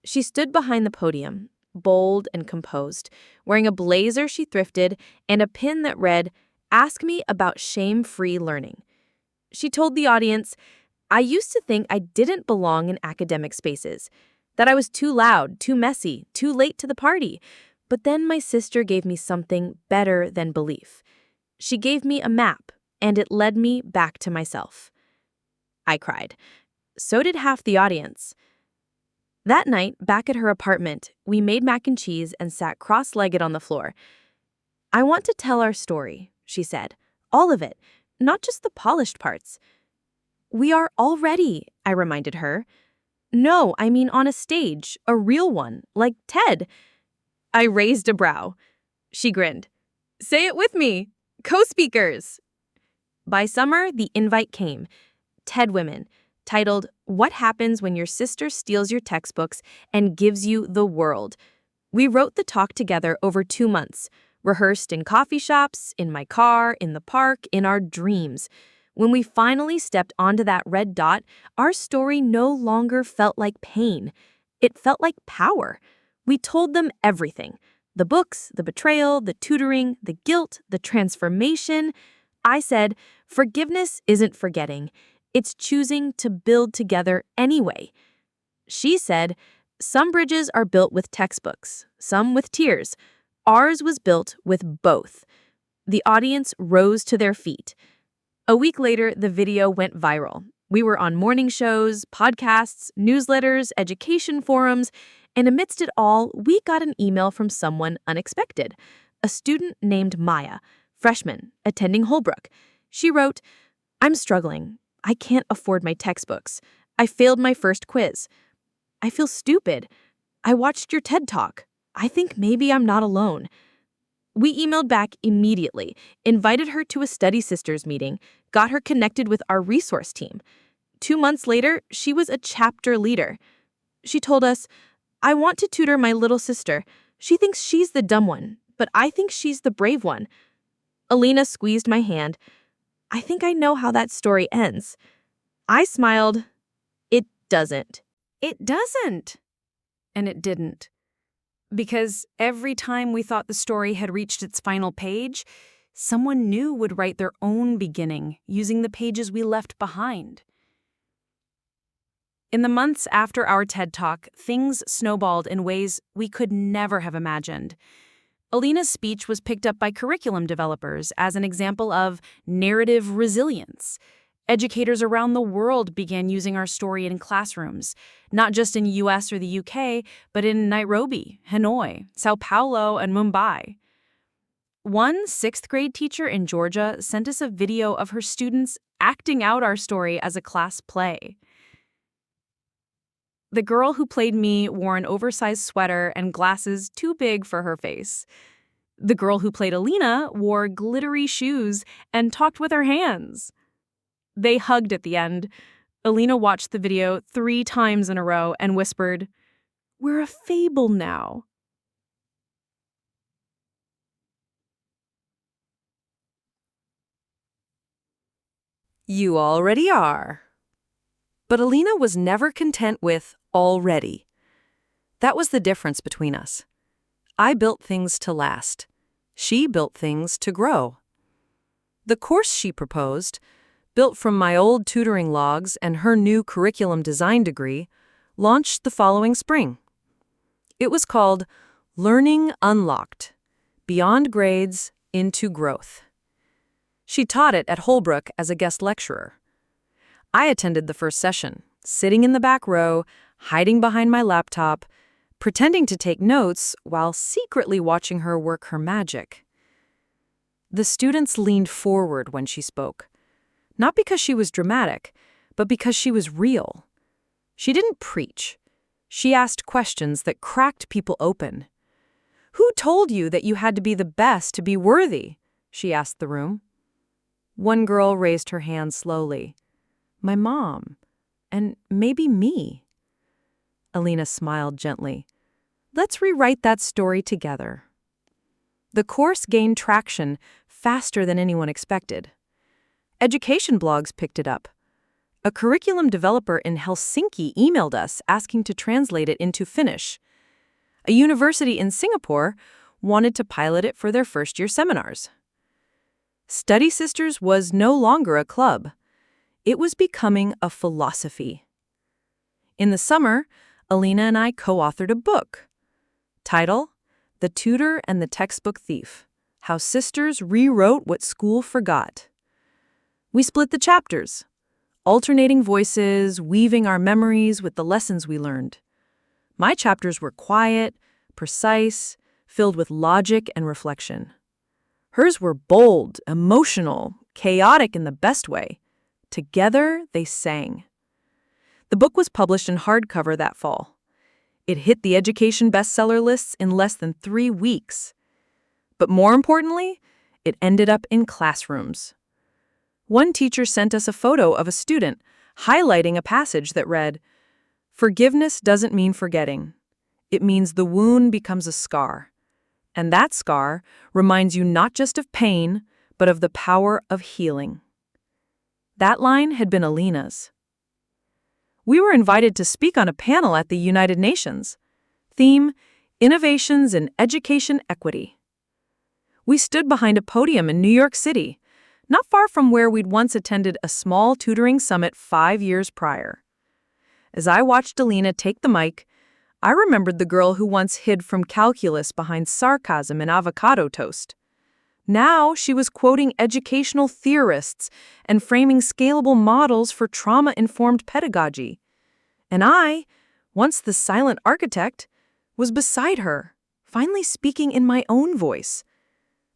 C: She stood behind the podium, bold and composed, wearing a blazer she thrifted and a pin that read, "Ask me about shame-free learning." She told the audience, "I used to think I didn't belong in academic spaces, that I was too loud, too messy, too late to the party. But then my sister gave me something better than belief. She gave me a map, and it led me back to myself." I cried. So did half the audience. That night, back at her apartment, we made mac and cheese and sat cross-legged on the floor. "I want to tell our story," she said. "All of it, not just the polished parts." "We are already," I reminded her. "No, I mean on a stage, a real one, like TED." I raised a brow. She grinned. "Say it with me. Co-speakers." By summer, the invite came. TED Women, titled What Happens When Your Sister Steals Your Textbooks and Gives You the World. We wrote the talk together over 2 months, rehearsed in coffee shops, in my car, in the park, in our dreams. When we finally stepped onto that red dot, our story no longer felt like pain. It felt like power. We told them everything. The books, the betrayal, the tutoring, the guilt, the transformation. I said, forgiveness isn't forgetting. It's choosing to build together anyway. She said, some bridges are built with textbooks, some with tears. Ours was built with both. The audience rose to their feet.
A: A week later, the video went viral. We were on morning shows, podcasts, newsletters, education forums, and amidst it all, we got an email from someone unexpected. A student named Maya, freshman, attending Holbrook. She wrote, "I'm struggling. I can't afford my textbooks. I failed my first quiz. I feel stupid. I watched your TED Talk. I think maybe I'm not alone." We emailed back immediately, invited her to a Study Sisters meeting, got her connected with our resource team. 2 months later, she was a chapter leader. She told us, "I want to tutor my little sister. She thinks she's the dumb one, but I think she's the brave one." Alina squeezed my hand. "I think I know how that story ends." I smiled. It doesn't.
B: It doesn't. And it didn't. Because every time we thought the story had reached its final page, someone new would write their own beginning using the pages we left behind. In the months after our TED Talk, things snowballed in ways we could never have imagined. Alina's speech was picked up by curriculum developers as an example of narrative resilience. Educators around the world began using our story in classrooms, not just in US or the UK, but in Nairobi, Hanoi, Sao Paulo, and Mumbai. One 6th grade teacher in Georgia sent us a video of her students acting out our story as a class play. The girl who played me wore an oversized sweater and glasses too big for her face. The girl who played Alina wore glittery shoes and talked with her hands. They hugged at the end. Alina watched the video 3 times in a row and whispered, "We're a fable now."
C: You already are. But Alina was never content with already. That was the difference between us. I built things to last. She built things to grow. The course she proposed, built from my old tutoring logs and her new curriculum design degree, launched the following spring. It was called Learning Unlocked: Beyond Grades into Growth. She taught it at Holbrook as a guest lecturer. I attended the first session, sitting in the back row, hiding behind my laptop, pretending to take notes while secretly watching her work her magic. The students leaned forward when she spoke. Not because she was dramatic, but because she was real. She didn't preach. She asked questions that cracked people open. "Who told you that you had to be the best to be worthy?" she asked the room. One girl raised her hand slowly. "My mom. And maybe me." Alina smiled gently. "Let's rewrite that story together." The course gained traction faster than anyone expected. Education blogs picked it up. A curriculum developer in Helsinki emailed us asking to translate it into Finnish. A university in Singapore wanted to pilot it for their first-year seminars. Study Sisters was no longer a club. It was becoming a philosophy. In the summer, Alina and I co-authored a book. Title: The Tutor and the Textbook Thief: How Sisters Rewrote What School Forgot. We split the chapters, alternating voices, weaving our memories with the lessons we learned. My chapters were quiet, precise, filled with logic and reflection. Hers were bold, emotional, chaotic in the best way. Together, they sang. The book was published in hardcover that fall. It hit the education bestseller lists in less than 3 weeks. But more importantly, it ended up in classrooms. One teacher sent us a photo of a student highlighting a passage that read, "Forgiveness doesn't mean forgetting. It means the wound becomes a scar. And that scar reminds you not just of pain, but of the power of healing." That line had been Alina's. We were invited to speak on a panel at the United Nations. Theme: Innovations in Education Equity. We stood behind a podium in New York City, not far from where we'd once attended a small tutoring summit 5 years prior. As I watched Alina take the mic, I remembered the girl who once hid from calculus behind sarcasm and avocado toast.
A: Now she was quoting educational theorists and framing scalable models for trauma-informed pedagogy. And I, once the silent architect, was beside her, finally speaking in my own voice.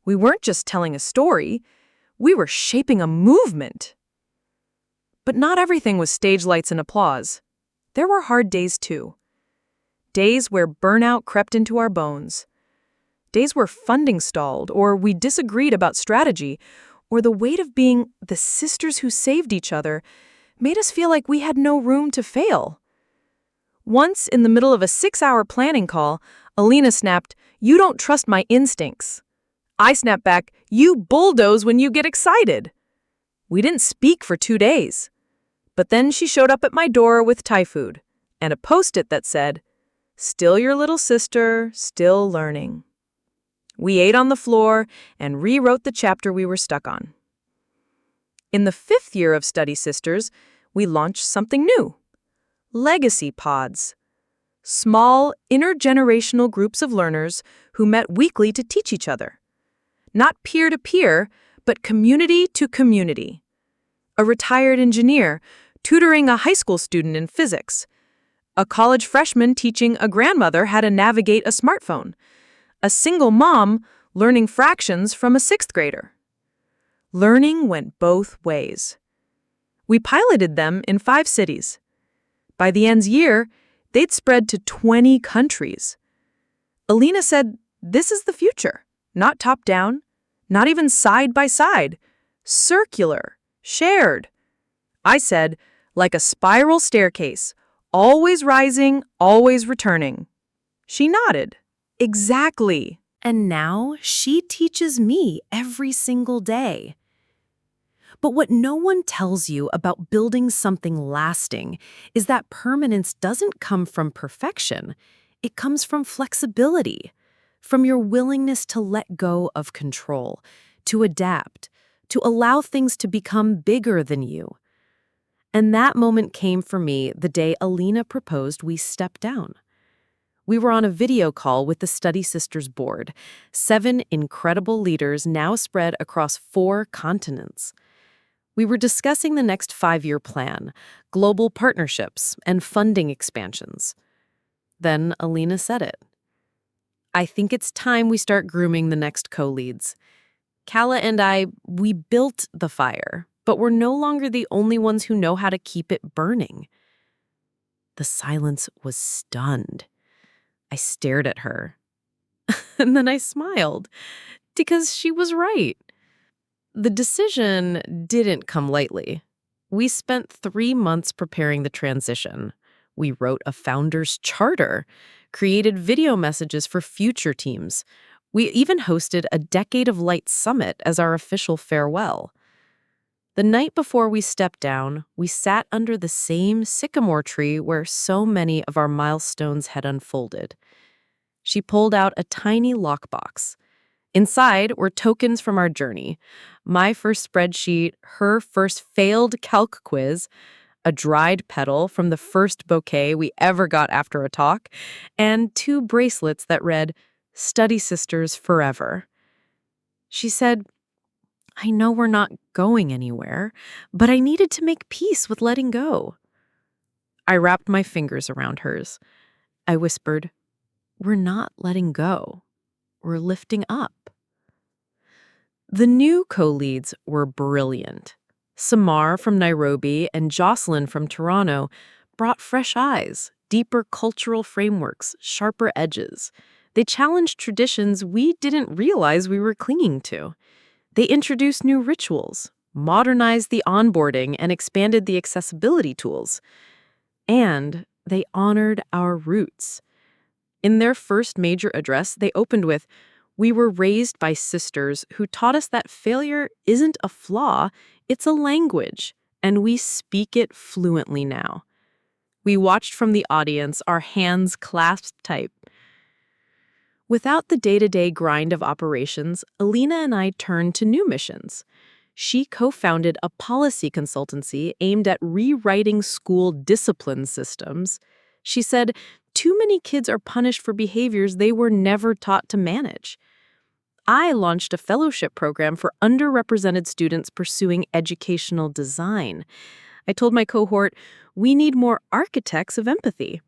A: We weren't just telling a story, we were shaping a movement. But not everything was stage lights and applause. There were hard days too. Days where burnout crept into our bones. Days where funding stalled, or we disagreed about strategy, or the weight of being the sisters who saved each other made us feel like we had no room to fail. Once, in the middle of a 6-hour planning call, Alina snapped, "You don't trust my instincts." I snapped back, "You bulldoze when you get excited." We didn't speak for 2 days. But then she showed up at my door with Thai food and a post-it that said, "Still your little sister, still learning." We ate on the floor and rewrote the chapter we were stuck on. In the 5th year of Study Sisters, we launched something new. Legacy pods. Small, intergenerational groups of learners who met weekly to teach each other. Not peer-to-peer, but community to community. A retired engineer tutoring a high school student in physics. A college freshman teaching a grandmother how to navigate a smartphone. A single mom learning fractions from a 6th grader. Learning went both ways. We piloted them in 5 cities. By the end's year, they'd spread to 20 countries. Alina said, "This is the future. Not top-down, not even side-by-side. Circular, shared." I said, "Like a spiral staircase, always rising, always returning." She nodded. Exactly.
B: And now she teaches me every single day. But what no one tells you about building something lasting is that permanence doesn't come from perfection. It comes from flexibility, from your willingness to let go of control, to adapt, to allow things to become bigger than you. And that moment came for me the day Alina proposed we step down. We were on a video call with the Study Sisters board, 7 incredible leaders now spread across 4 continents. We were discussing the next 5-year plan, global partnerships, and funding expansions. Then Alina said it. "I think it's time we start grooming the next co-leads. Kala and I, we built the fire, but we're no longer the only ones who know how to keep it burning." The silence was stunned. I stared at her. And then I smiled, because she was right. The decision didn't come lightly. We spent 3 months preparing the transition. We wrote a founder's charter, created video messages for future teams. We even hosted a Decade of Light summit as our official farewell. The night before we stepped down, we sat under the same sycamore tree where so many of our milestones had unfolded. She pulled out a tiny lockbox. Inside were tokens from our journey. My first spreadsheet, her first failed calc quiz, a dried petal from the first bouquet we ever got after a talk, and 2 bracelets that read, "Study Sisters Forever." She said, "I know we're not going anywhere, but I needed to make peace with letting go." I wrapped my fingers around hers. I whispered, "We're not letting go. We're lifting up." The new co-leads were brilliant. Samar from Nairobi and Jocelyn from Toronto brought fresh eyes, deeper cultural frameworks, sharper edges. They challenged traditions we didn't realize we were clinging to. They introduced new rituals, modernized the onboarding, and expanded the accessibility tools. And they honored our roots. In their first major address, they opened with, "We were raised by sisters who taught us that failure isn't a flaw, it's a language, and we speak it fluently now." We watched from the audience, our hands clasped tight. Without the day-to-day grind of operations, Alina and I turned to new missions. She co-founded a policy consultancy aimed at rewriting school discipline systems. She said, "Too many kids are punished for behaviors they were never taught to manage."
A: I launched a fellowship program for underrepresented students pursuing educational design. I told my cohort, we need more architects of empathy.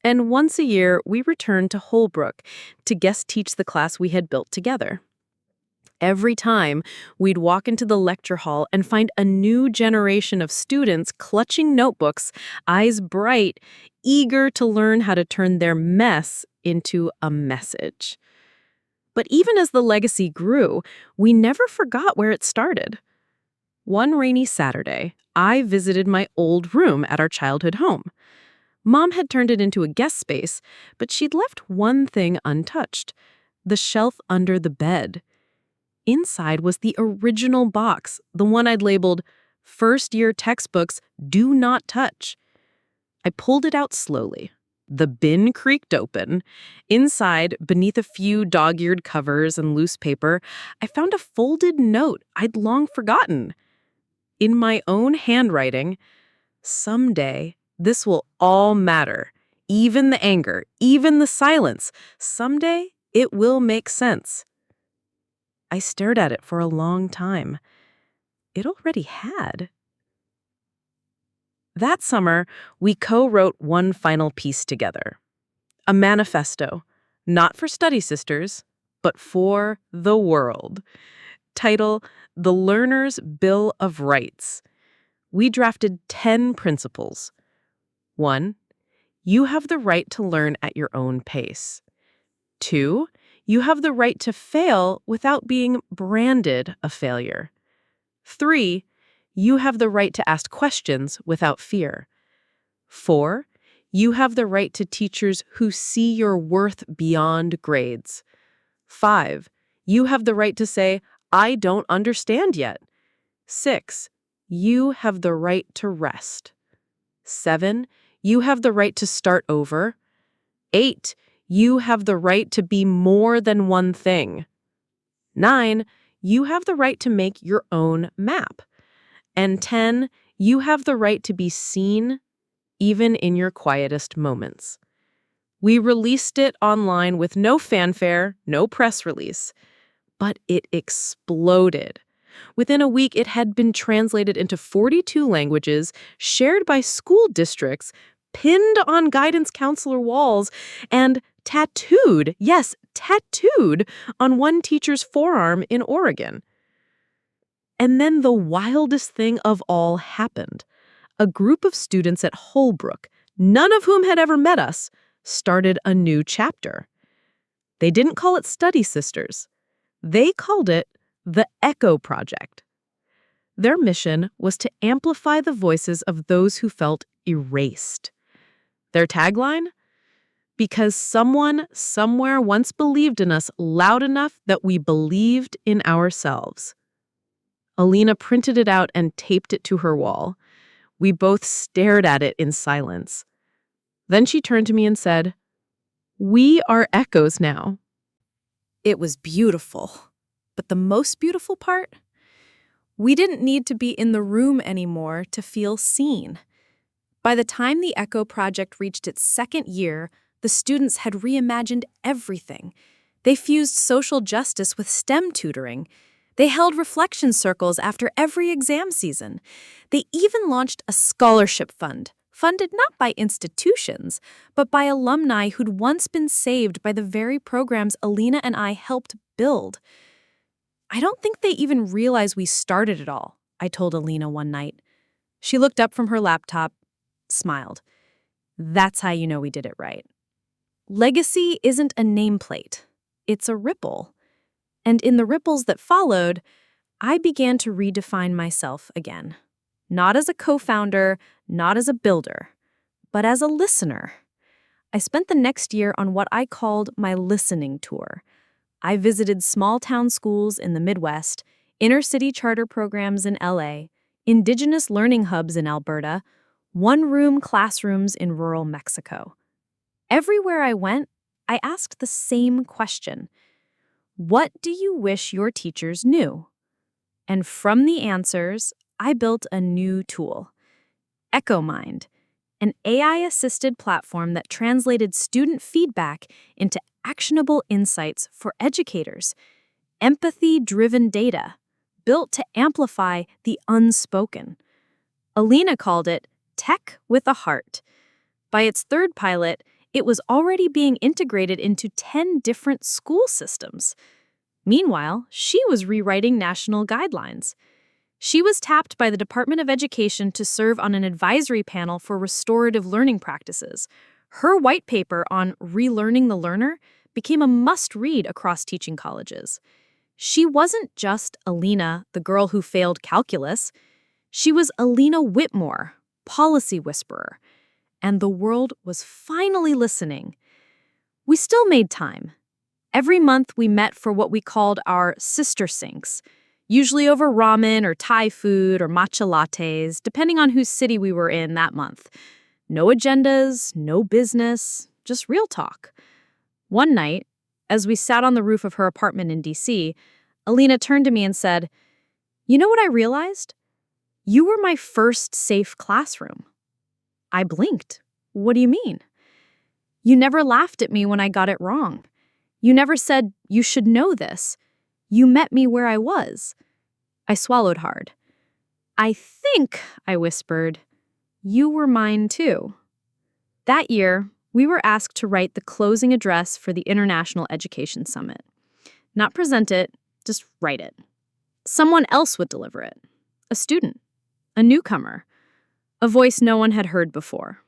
A: And once a year, we returned to Holbrook to guest teach the class we had built together. Every time, we'd walk into the lecture hall and find a new generation of students clutching notebooks, eyes bright, eager to learn how to turn their mess into a message. But even as the legacy grew, we never forgot where it started. One rainy Saturday, I visited my old room at our childhood home. Mom had turned it into a guest space, but she'd left one thing untouched: the shelf under the bed. Inside was the original box, the one I'd labeled, "First Year Textbooks Do Not Touch." I pulled it out slowly. The bin creaked open. Inside, beneath a few dog-eared covers and loose paper, I found a folded note I'd long forgotten. In my own handwriting, "Someday, this will all matter. Even the anger, even the silence. Someday, it will make sense." I stared at it for a long time. It already had. That summer, we co-wrote one final piece together. A manifesto, not for study sisters, but for the world. Title, The Learner's Bill of Rights. We drafted 10 principles. 1. You have the right to learn at your own pace. 2. You have the right to fail without being branded a failure. 3. You have the right to ask questions without fear. 4. You have the right to teachers who see your worth beyond grades. 5. You have the right to say, "I don't understand yet." 6. You have the right to rest. 7. You have the right to start over. 8. You have the right to be more than one thing. 9. You have the right to make your own map. And 10. You have the right to be seen, even in your quietest moments. We released it online with no fanfare, no press release, but it exploded. Within a week, it had been translated into 42 languages, shared by school districts, pinned on guidance counselor walls, and tattooed, yes, tattooed, on one teacher's forearm in Oregon. And then the wildest thing of all happened. A group of students at Holbrook, none of whom had ever met us, started a new chapter. They didn't call it Study Sisters. They called it the Echo Project. Their mission was to amplify the voices of those who felt erased. Their tagline? Because someone somewhere once believed in us loud enough that we believed in ourselves. Alina printed it out and taped it to her wall. We both stared at it in silence. Then she turned to me and said, "We are echoes now."
B: It was beautiful. But the most beautiful part? We didn't need to be in the room anymore to feel seen. By the time the Echo Project reached its second year, the students had reimagined everything. They fused social justice with STEM tutoring. They held reflection circles after every exam season. They even launched a scholarship fund, funded not by institutions, but by alumni who'd once been saved by the very programs Alina and I helped build. "I don't think they even realize we started it all," I told Alina one night. She looked up from her laptop, smiled. "That's how you know we did it right." Legacy isn't a nameplate. It's a ripple. And in the ripples that followed, I began to redefine myself again. Not as a co-founder, not as a builder, but as a listener. I spent the next year on what I called my listening tour. I visited small-town schools in the Midwest, inner-city charter programs in LA, indigenous learning hubs in Alberta, one-room classrooms in rural Mexico. Everywhere I went, I asked the same question: what do you wish your teachers knew? And from the answers, I built a new tool, EchoMind, an AI-assisted platform that translated student feedback into actionable insights for educators.
A: empathy-driven data, built to amplify the unspoken. Alina called it Tech with a Heart. By its third pilot, it was already being integrated into 10 different school systems. Meanwhile, she was rewriting national guidelines. She was tapped by the Department of Education to serve on an advisory panel for restorative learning practices. Her white paper on relearning the learner became a must-read across teaching colleges. She wasn't just Alina, the girl who failed calculus. She was Alina Whitmore, policy whisperer. And the world was finally listening. We still made time. Every month we met for what we called our sister syncs, usually over ramen or Thai food or matcha lattes, depending on whose city we were in that month. No agendas, no business, just real talk. One night, as we sat on the roof of her apartment in DC, Alina turned to me and said, "You know what I realized? You were my first safe classroom." I blinked. "What do you mean?" "You never laughed at me when I got it wrong. You never said, 'You should know this.' You met me where I was." I swallowed hard. "I think," I whispered, "you were mine too." That year, we were asked to write the closing address for the International Education Summit. Not present it, just write it. Someone else would deliver it. A student. A newcomer. A voice no one had heard before.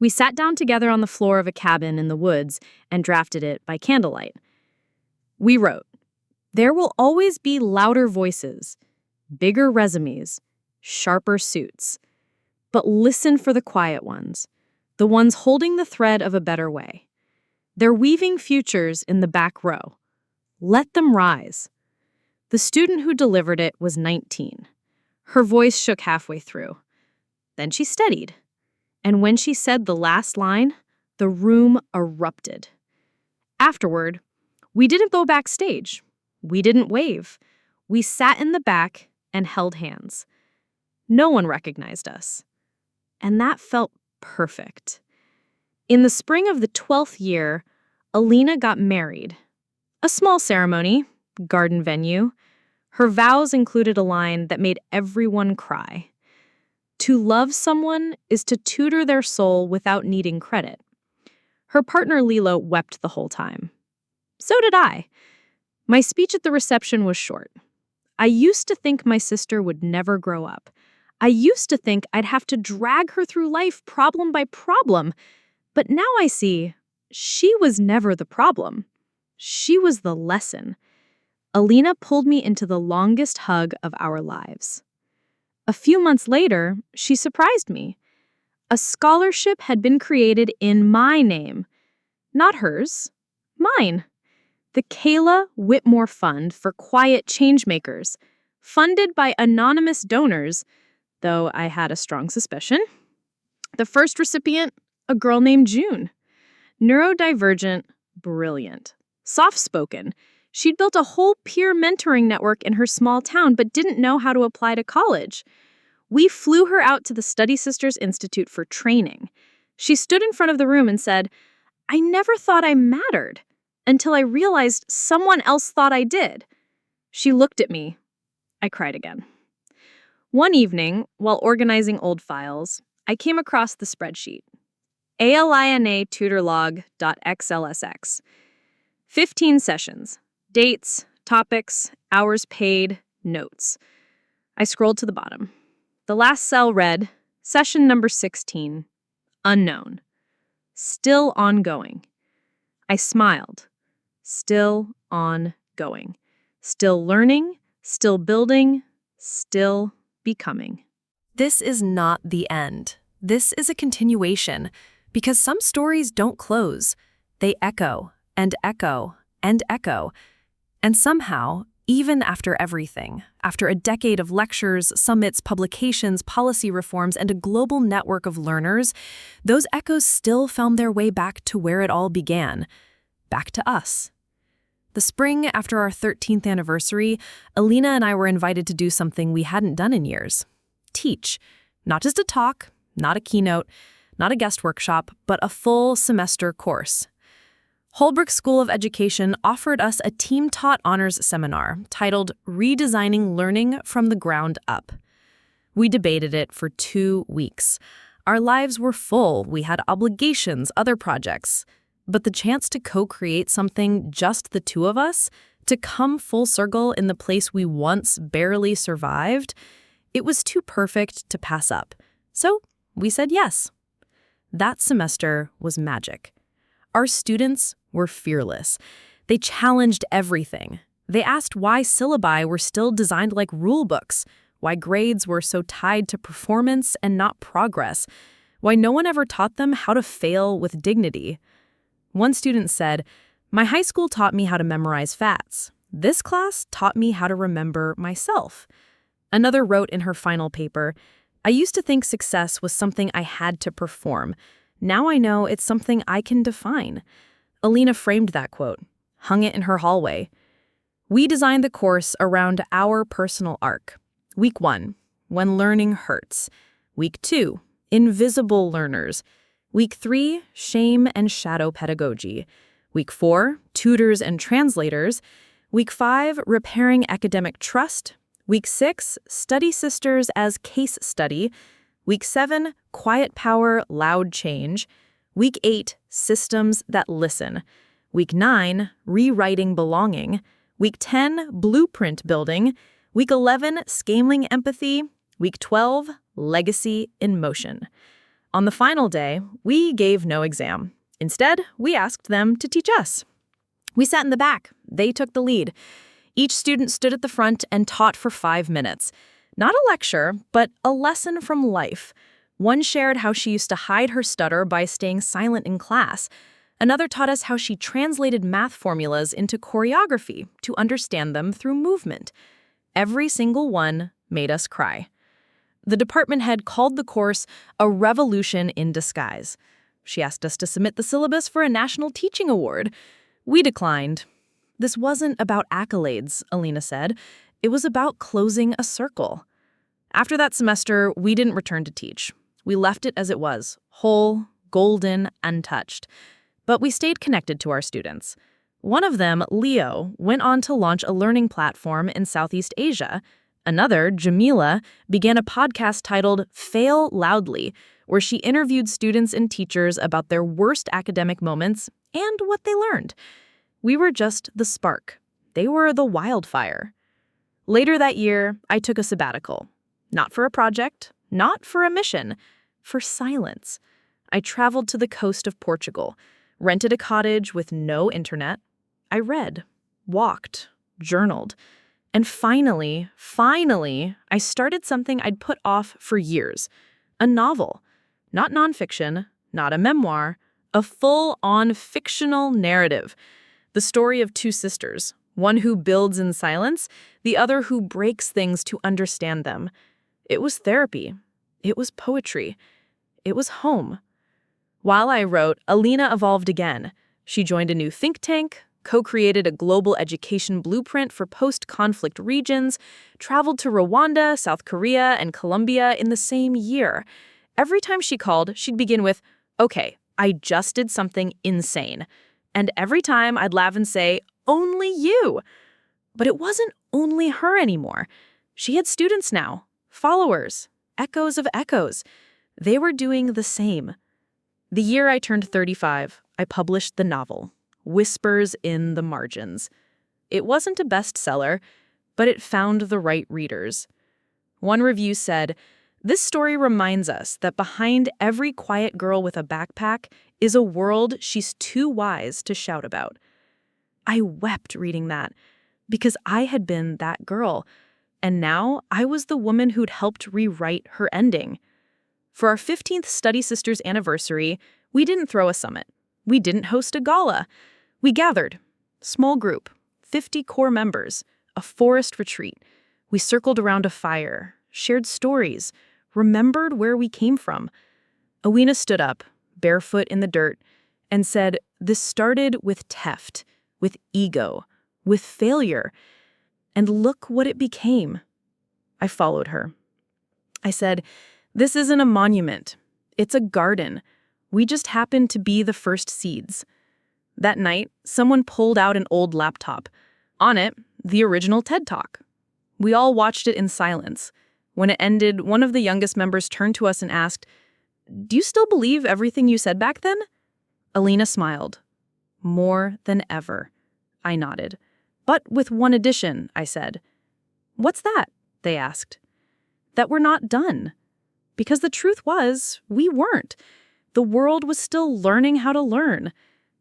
A: We sat down together on the floor of a cabin in the woods and drafted it by candlelight. We wrote, "There will always be louder voices, bigger resumes, sharper suits. But listen for the quiet ones, the ones holding the thread of a better way. They're weaving futures in the back row. Let them rise." The student who delivered it was 19. Her voice shook halfway through. Then she steadied. And when she said the last line, the room erupted. Afterward, we didn't go backstage. We didn't wave. We sat in the back and held hands. No one recognized us. And that felt perfect. In the spring of the 12th year, Alina got married. A small ceremony, garden venue. Her vows included a line that made everyone cry. To love someone is to tutor their soul without needing credit. Her partner Lilo wept the whole time. So did I. My speech at the reception was short. I used to think my sister would never grow up. I used to think I'd have to drag her through life problem by problem. But now I see she was never the problem. She was the lesson. Alina pulled me into the longest hug of our lives. A few months later, she surprised me. A scholarship had been created in my name. Not hers, mine. The Kayla Whitmore Fund for Quiet Changemakers, funded by anonymous donors, though I had a strong suspicion. The first recipient, a girl named June. Neurodivergent, brilliant, soft-spoken. She'd built a whole peer mentoring network in her small town but didn't know how to apply to college. We flew her out to the Study Sisters Institute for training. She stood in front of the room and said, "I never thought I mattered until I realized someone else thought I did." She looked at me. I cried again. One evening, while organizing old files, I came across the spreadsheet. ALINA-tutorlog.xlsx. 15 sessions. Dates, topics, hours paid, notes. I scrolled to the bottom. The last cell read, Session number 16, unknown. Still ongoing. I smiled. Still ongoing. Still learning, still building, still becoming.
B: This is not the end. This is a continuation, because some stories don't close. They echo, and echo, and echo. And somehow, even after everything, after a decade of lectures, summits, publications, policy reforms, and a global network of learners, those echoes still found their way back to where it all began, back to us. The spring after our 13th anniversary, Alina and I were invited to do something we hadn't done in years. Teach. Not just a talk, not a keynote, not a guest workshop, but a full semester course. Holbrook School of Education offered us a team-taught honors seminar titled Redesigning Learning from the Ground Up. We debated it for 2 weeks. Our lives were full, we had obligations, other projects. But the chance to co-create something just the two of us, to come full circle in the place we once barely survived, it was too perfect to pass up. So we said yes. That semester was magic. Our students were fearless. They challenged everything. They asked why syllabi were still designed like rule books, why grades were so tied to performance and not progress, why no one ever taught them how to fail with dignity. One student said, "My high school taught me how to memorize facts. This class taught me how to remember myself." Another wrote in her final paper, "I used to think success was something I had to perform. Now I know it's something I can define." Alina framed that quote, hung it in her hallway. We designed the course around our personal arc. Week 1, when learning hurts. Week 2, invisible learners. Week 3, shame and shadow pedagogy. Week 4, tutors and translators. Week 5, repairing academic trust. Week 6, study sisters as case study. Week 7, quiet power, loud change. Week 8, systems that listen. Week 9, rewriting belonging. Week 10, blueprint building. Week 11, scaling empathy. Week 12, legacy in motion. On the final day, we gave no exam. Instead, we asked them to teach us. We sat in the back. They took the lead. Each student stood at the front and taught for 5 minutes. Not a lecture, but a lesson from life. One shared how she used to hide her stutter by staying silent in class. Another taught us how she translated math formulas into choreography to understand them through movement. Every single one made us cry. The department head called the course a revolution in disguise. She asked us to submit the syllabus for a National Teaching Award. We declined. This wasn't about accolades, Alina said. It was about closing a circle. After that semester, we didn't return to teach. We left it as it was, whole, golden, untouched. But we stayed connected to our students. One of them, Leo, went on to launch a learning platform in Southeast Asia. Another, Jamila, began a podcast titled Fail Loudly, where she interviewed students and teachers about their worst academic moments and what they learned. We were just the spark. They were the wildfire. Later that year, I took a sabbatical. Not for a project, not for a mission, for silence. I traveled to the coast of Portugal, rented a cottage with no internet. I read, walked, journaled, and finally, I started something I'd put off for years. A novel. Not nonfiction, not a memoir, a full-on fictional narrative. The story of 2 sisters, one who builds in silence, the other who breaks things to understand them. It was therapy. It was poetry. It was home. While I wrote, Alina evolved again. She joined a new think tank, co-created a global education blueprint for post-conflict regions, traveled to Rwanda, South Korea, and Colombia in the same year. Every time she called, she'd begin with, "Okay, I just did something insane." And every time I'd laugh and say, "Only you." But it wasn't only her anymore. She had students now, followers, echoes of echoes. They were doing the same. The year I turned 35, I published the novel, Whispers in the Margins. It wasn't a bestseller, but it found the right readers. One review said, "This story reminds us that behind every quiet girl with a backpack is a world she's too wise to shout about." I wept reading that, because I had been that girl, and now I was the woman who'd helped rewrite her ending. For our 15th Study Sisters anniversary, we didn't throw a summit. We didn't host a gala. We gathered. Small group, 50 core members, a forest retreat. We circled around a fire, shared stories, remembered where we came from. Alina stood up, barefoot in the dirt, and said, "This started with theft, with ego, with failure. And look what it became." I followed her. I said, "This isn't a monument. It's a garden. We just happen to be the first seeds."
A: That night, someone pulled out an old laptop. On it, the original TED Talk. We all watched it in silence. When it ended, one of the youngest members turned to us and asked, "Do you still believe everything you said back then?" Alina smiled. "More than ever." I nodded. "But with one addition," I said. "What's that?" they asked. "That we're not done." Because the truth was, we weren't. The world was still learning how to learn.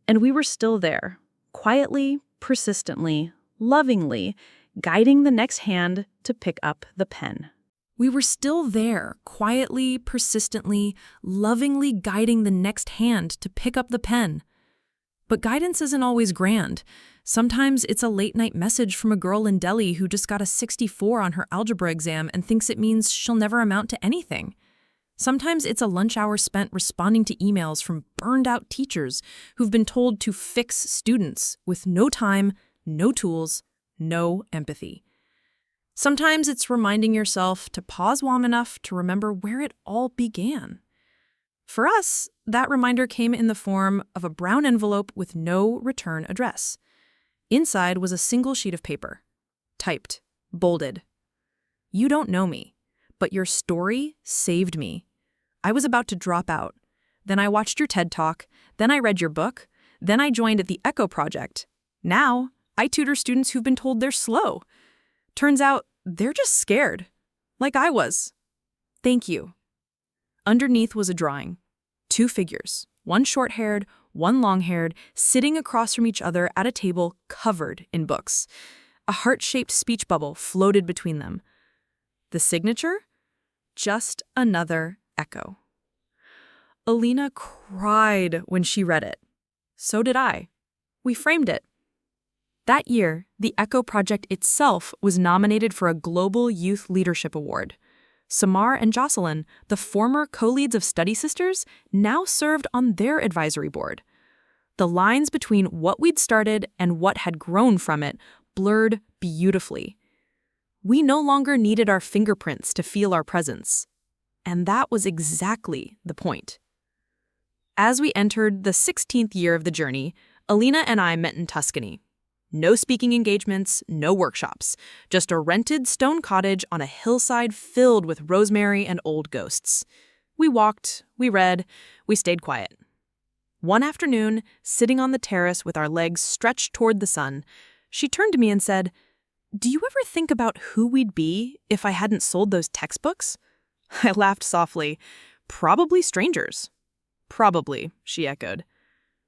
A: And we were still there, quietly, persistently, lovingly, guiding the next hand to pick up the pen.
B: We were still there, quietly, persistently, lovingly guiding the next hand to pick up the pen. But guidance isn't always grand. Sometimes it's a late-night message from a girl in Delhi who just got a 64 on her algebra exam and thinks it means she'll never amount to anything. Sometimes it's a lunch hour spent responding to emails from burned-out teachers who've been told to fix students with no time, no tools, no empathy. Sometimes it's reminding yourself to pause long enough to remember where it all began. For us, that reminder came in the form of a brown envelope with no return address. Inside was a single sheet of paper, typed, bolded. "You don't know me, but your story saved me. I was about to drop out. Then I watched your TED Talk. Then I read your book. Then I joined at the Echo Project. Now, I tutor students who've been told they're slow. Turns out, they're just scared. Like I was. Thank you." Underneath was a drawing. 2 figures, one short-haired, one long-haired, sitting across from each other at a table covered in books. A heart-shaped speech bubble floated between them. The signature? Just another echo. Alina cried when she read it. So did I. We framed it. That year, the Echo Project itself was nominated for a Global Youth Leadership Award. Samar and Jocelyn, the former co-leads of Study Sisters, now served on their advisory board. The lines between what we'd started and what had grown from it blurred beautifully. We no longer needed our fingerprints to feel our presence. And that was exactly the point. As we entered the 16th year of the journey, Alina and I met in Tuscany. No speaking engagements, no workshops, just a rented stone cottage on a hillside filled with rosemary and old ghosts. We walked, we read, we stayed quiet. One afternoon, sitting on the terrace with our legs stretched toward the sun, she turned to me and said, "Do you ever think about who we'd be if I hadn't sold those textbooks?" I laughed softly. "Probably strangers." "Probably," she echoed.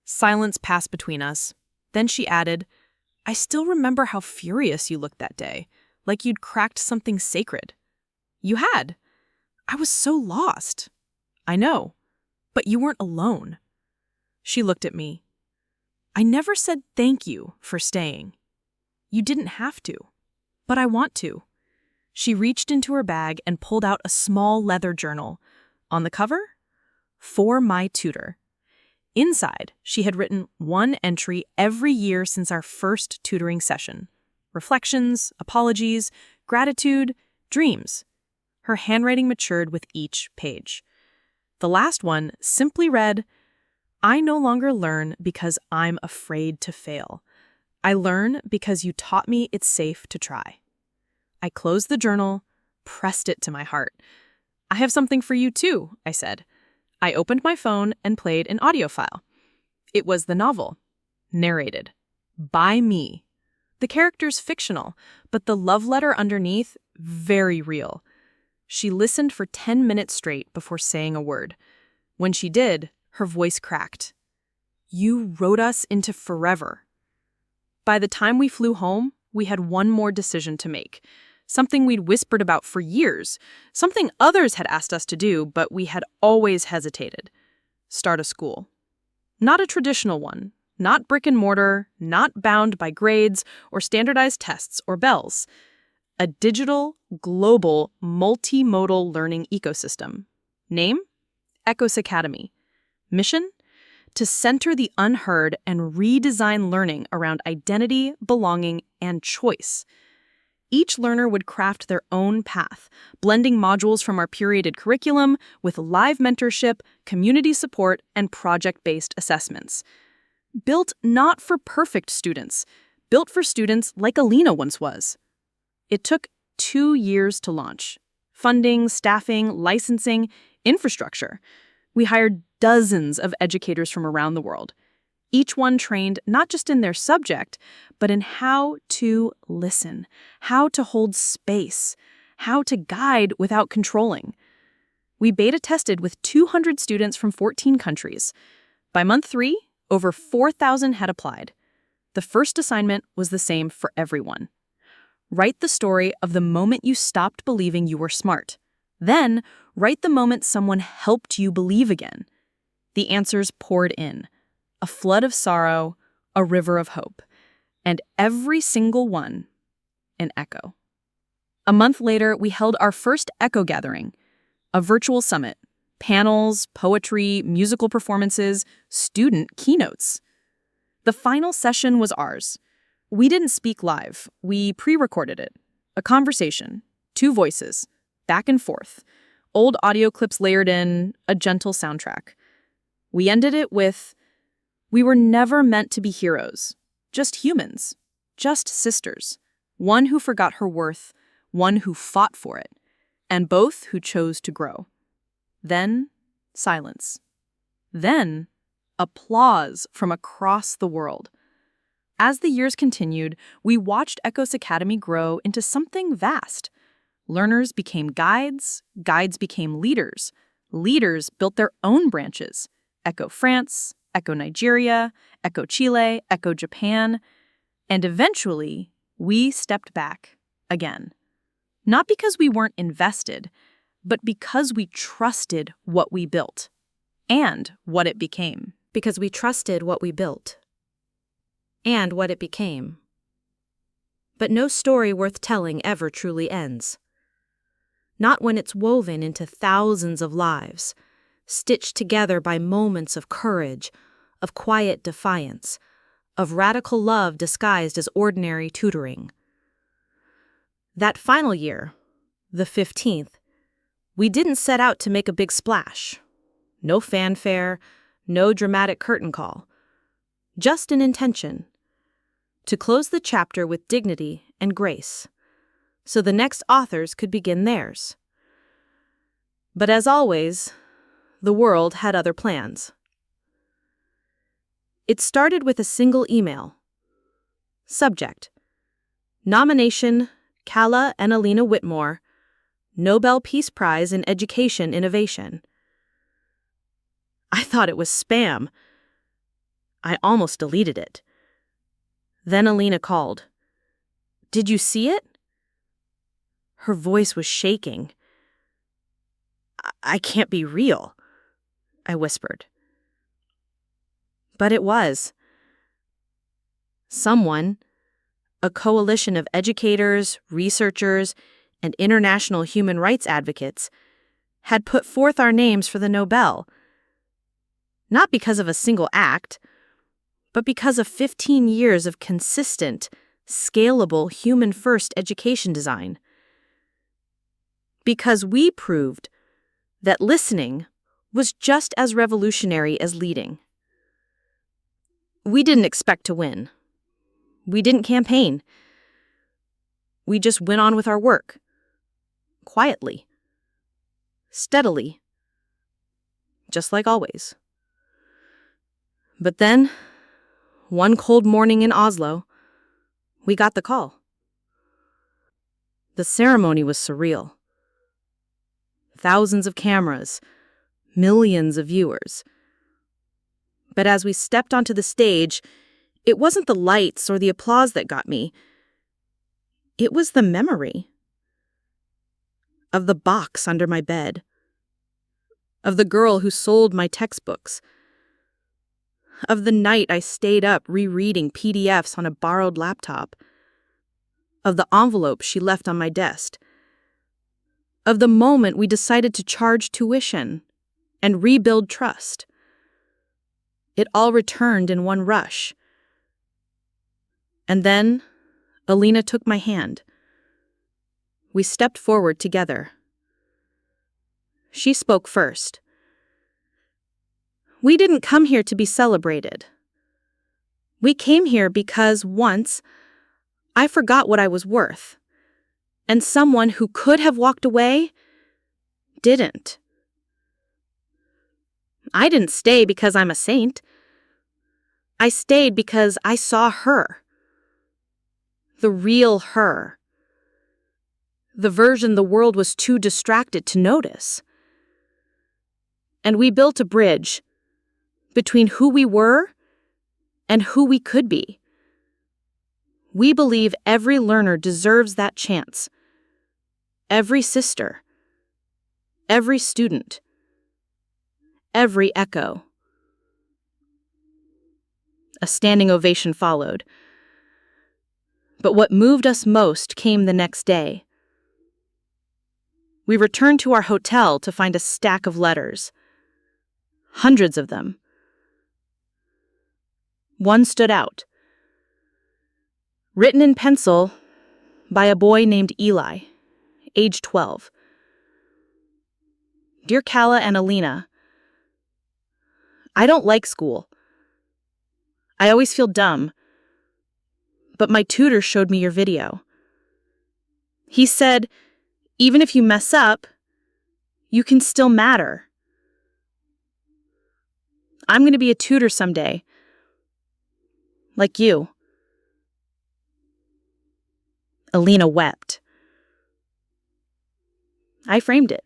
B: Silence passed between us. Then she added, "I still remember how furious you looked that day, like you'd cracked something sacred." "You had. I was so lost." "I know. But you weren't alone." She looked at me. "I never said thank you for staying." "You didn't have to. But I want to." She reached into her bag and pulled out a small leather journal. On the cover, "For my tutor." Inside, she had written one entry every year since our first tutoring session. Reflections, apologies, gratitude, dreams. Her handwriting matured with each page. The last one simply read, "I no longer learn because I'm afraid to fail. I learn because you taught me it's safe to try." I closed the journal, pressed it to my heart. "I have something for you too," I said. I opened my phone and played an audio file. It was the novel, narrated by me. The characters fictional, but the love letter underneath, very real. She listened for 10 minutes straight before saying a word. When she did, her voice cracked. "You wrote us into forever." By the time we flew home, we had one more decision to make. Something we'd whispered about for years, something others had asked us to do, but we had always hesitated. Start a school. Not a traditional one, not brick and mortar, not bound by grades or standardized tests or bells. A digital, global, multimodal learning ecosystem. Name? Echos Academy. Mission? To center the unheard and redesign learning around identity, belonging, and choice. Each learner would craft their own path, blending modules from our curated curriculum with live mentorship, community support, and project-based assessments.
A: Built not for perfect students, built for students like Alina once was. It took 2 years to launch. Funding, staffing, licensing, infrastructure. We hired dozens of educators from around the world, each one trained not just in their subject, but in how to listen, how to hold space, how to guide without controlling. We beta tested with 200 students from 14 countries. By month 3, over 4,000 had applied. The first assignment was the same for everyone. Write the story of the moment you stopped believing you were smart. Then, write the moment someone helped you believe again. The answers poured in. A flood of sorrow, a river of hope. And every single one, an echo. A month later, we held our first Echo Gathering, a virtual summit. Panels, poetry, musical performances, student keynotes. The final session was ours. We didn't speak live. We pre-recorded it. A conversation, 2 voices, back and forth, old audio clips layered in, a gentle soundtrack. We ended it with, "We were never meant to be heroes, just humans, just sisters, one who forgot her worth, one who fought for it, and both who chose to grow." Then, silence. Then, applause from across the world. As the years continued, we watched Echos Academy grow into something vast. Learners became guides, guides became leaders, leaders built their own branches. Echo France, Echo Nigeria, Echo Chile, Echo Japan. And eventually, we stepped back again. Not because we weren't invested, but because we trusted what we built and what it became.
B: Because we trusted what we built and what it became. But no story worth telling ever truly ends. Not when it's woven into thousands of lives, stitched together by moments of courage, of quiet defiance, of radical love disguised as ordinary tutoring. That final year, the 15th, we didn't set out to make a big splash. No fanfare, no dramatic curtain call. Just an intention. To close the chapter with dignity and grace, so the next authors could begin theirs. But as always, the world had other plans. It started with a single email. Subject: Nomination, Kala and Alina Whitmore, Nobel Peace Prize in Education Innovation. I thought it was spam. I almost deleted it. Then Alina called. "Did you see it?" Her voice was shaking. I can't be real," I whispered. But it was. Someone, a coalition of educators, researchers, and international human rights advocates, had put forth our names for the Nobel. Not because of a single act, but because of 15 years of consistent, scalable, human-first education design. Because we proved that listening was just as revolutionary as leading. We didn't expect to win. We didn't campaign. We just went on with our work. Quietly. Steadily. Just like always. But then, one cold morning in Oslo, we got the call. The ceremony was surreal. Thousands of cameras, millions of viewers. But as we stepped onto the stage, it wasn't the lights or the applause that got me. It was the memory of the box under my bed, of the girl who sold my textbooks, of the night I stayed up rereading PDFs on a borrowed laptop, of the envelope she left on my desk, of the moment we decided to charge tuition and rebuild trust. It all returned in one rush. And then, Alina took my hand. We stepped forward together. She spoke first. "We didn't come here to be celebrated.
A: We came here because once I forgot what I was worth, and someone who could have walked away didn't. I didn't stay because I'm a saint. I stayed because I saw her. The real her. The version the world was too distracted to notice. And we built a bridge between who we were and who we could be. We believe every learner deserves that chance. Every sister. Every student. Every echo. A standing ovation followed. But what moved us most came the next day. We returned to our hotel to find a stack of letters. Hundreds of them. One stood out. Written in pencil by a boy named Eli, age 12. Dear Kala and Alina, I don't like school. I always feel dumb. But my tutor showed me your video. He said, even if you mess up, you can still matter. I'm going to be a tutor someday. Like you. Alina wept. I framed it.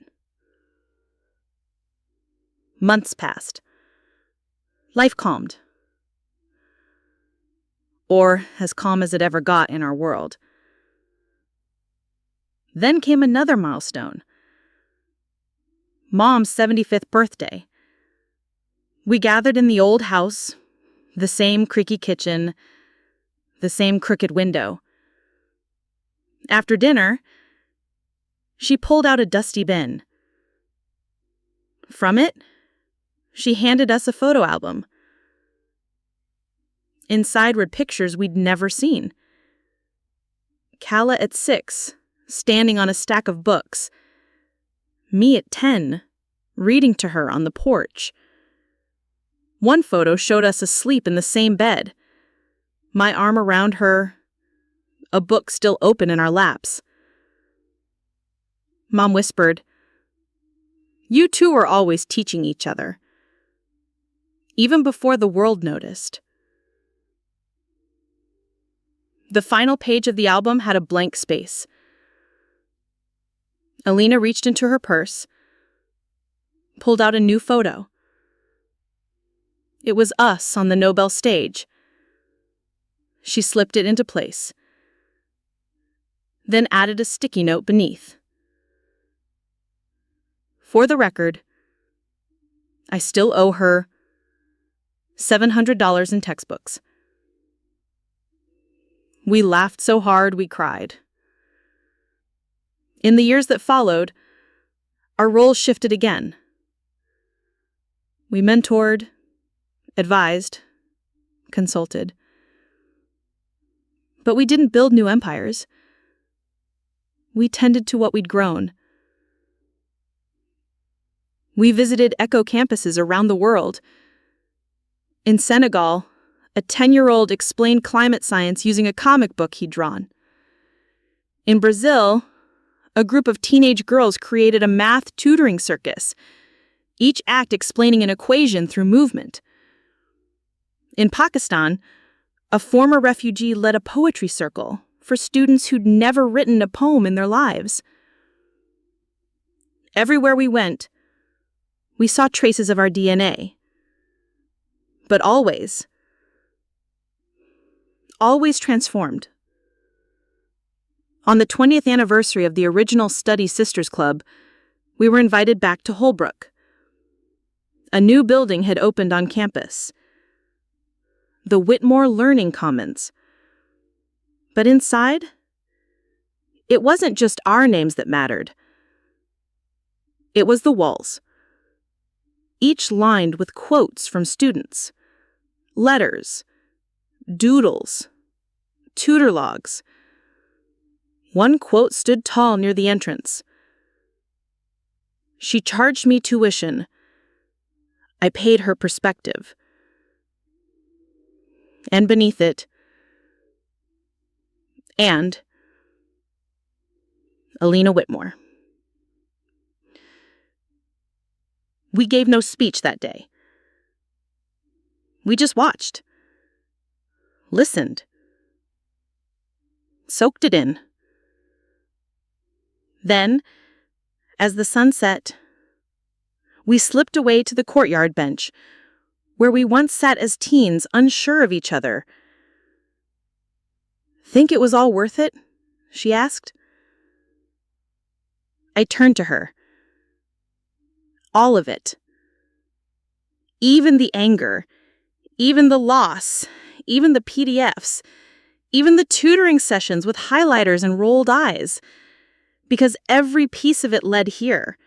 A: Months passed. Life calmed. Or as calm as it ever got in our world. Then came another milestone. Mom's 75th birthday. We gathered in the old house, the same creaky kitchen, the same crooked window. After dinner, she pulled out a dusty bin. From it, she handed us a photo album. Inside were pictures we'd never seen. Kala at 6, standing on a stack of books. Me at 10, reading to her on the porch. One photo showed us asleep in the same bed. My arm around her, a book still open in our laps. Mom whispered, "You two are always teaching each other." Even before the world noticed. The final page of the album had a blank space. Alina reached into her purse, pulled out a new photo. It was us on the Nobel stage. She slipped it into place, then added a sticky note beneath. For the record, I still owe her $700 in textbooks. We laughed so hard we cried. In the years that followed, our roles shifted again. We mentored, advised, consulted. But we didn't build new empires. We tended to what we'd grown. We visited eco campuses around the world. In Senegal, a 10-year-old explained climate science using a comic book he'd drawn. In Brazil, a group of teenage girls created a math tutoring circus, each act explaining an equation through movement. In Pakistan, a former refugee led a poetry circle for students who'd never written a poem in their lives. Everywhere we went, we saw traces of our DNA. But always transformed. On the 20th anniversary of the original Study Sisters Club, we were invited back to Holbrook. A new building had opened on campus. The Whitmore Learning Commons. But inside, it wasn't just our names that mattered. It was the walls. Each lined with quotes from students, letters, doodles, tutor logs. One quote stood tall near the entrance. She charged me tuition. I paid her perspective. and beneath it, and Alina Whitmore. We gave no speech that day. We just watched, listened, soaked it in. Then, as the sun set, we slipped away to the courtyard bench, where we once sat as teens unsure of each other. "Think it was all worth it?" she asked. I turned to her. All of it. Even the anger, even the loss, even the PDFs, even the tutoring sessions with highlighters and rolled eyes. Because every piece of it led here,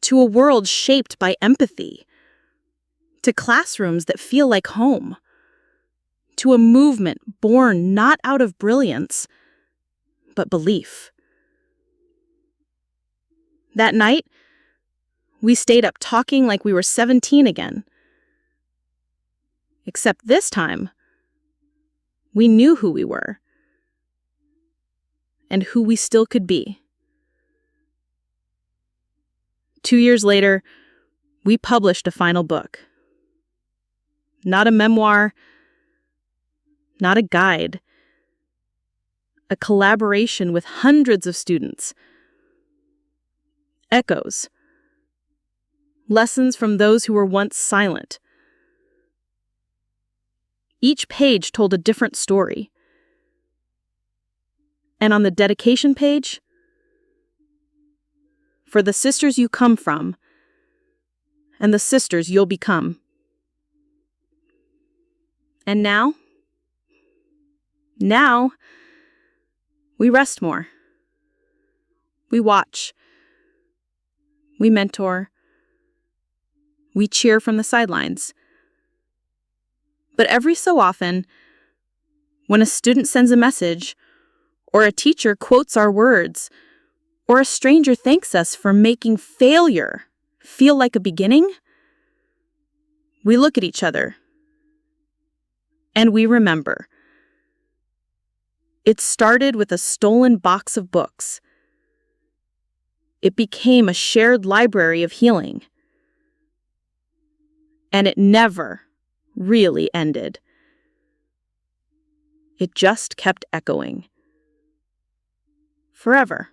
A: to a world shaped by empathy, to classrooms that feel like home, to a movement born not out of brilliance, but belief. That night, we stayed up talking like we were 17 again. Except this time, we knew who we were, and who we still could be. 2 years later, we published a final book. Not a memoir, not a guide. A collaboration with hundreds of students. Echoes. Lessons from those who were once silent. Each page told a different story. And on the dedication page, for the sisters you come from, and the sisters you'll become. And now, we rest more. We watch. We mentor. We cheer from the sidelines. But every so often, when a student sends a message, or a teacher quotes our words, or a stranger thanks us for making failure feel like a beginning, we look at each other and we remember. It started with a stolen box of books. It became a shared library of healing. And it never really ended. It just kept echoing. Forever.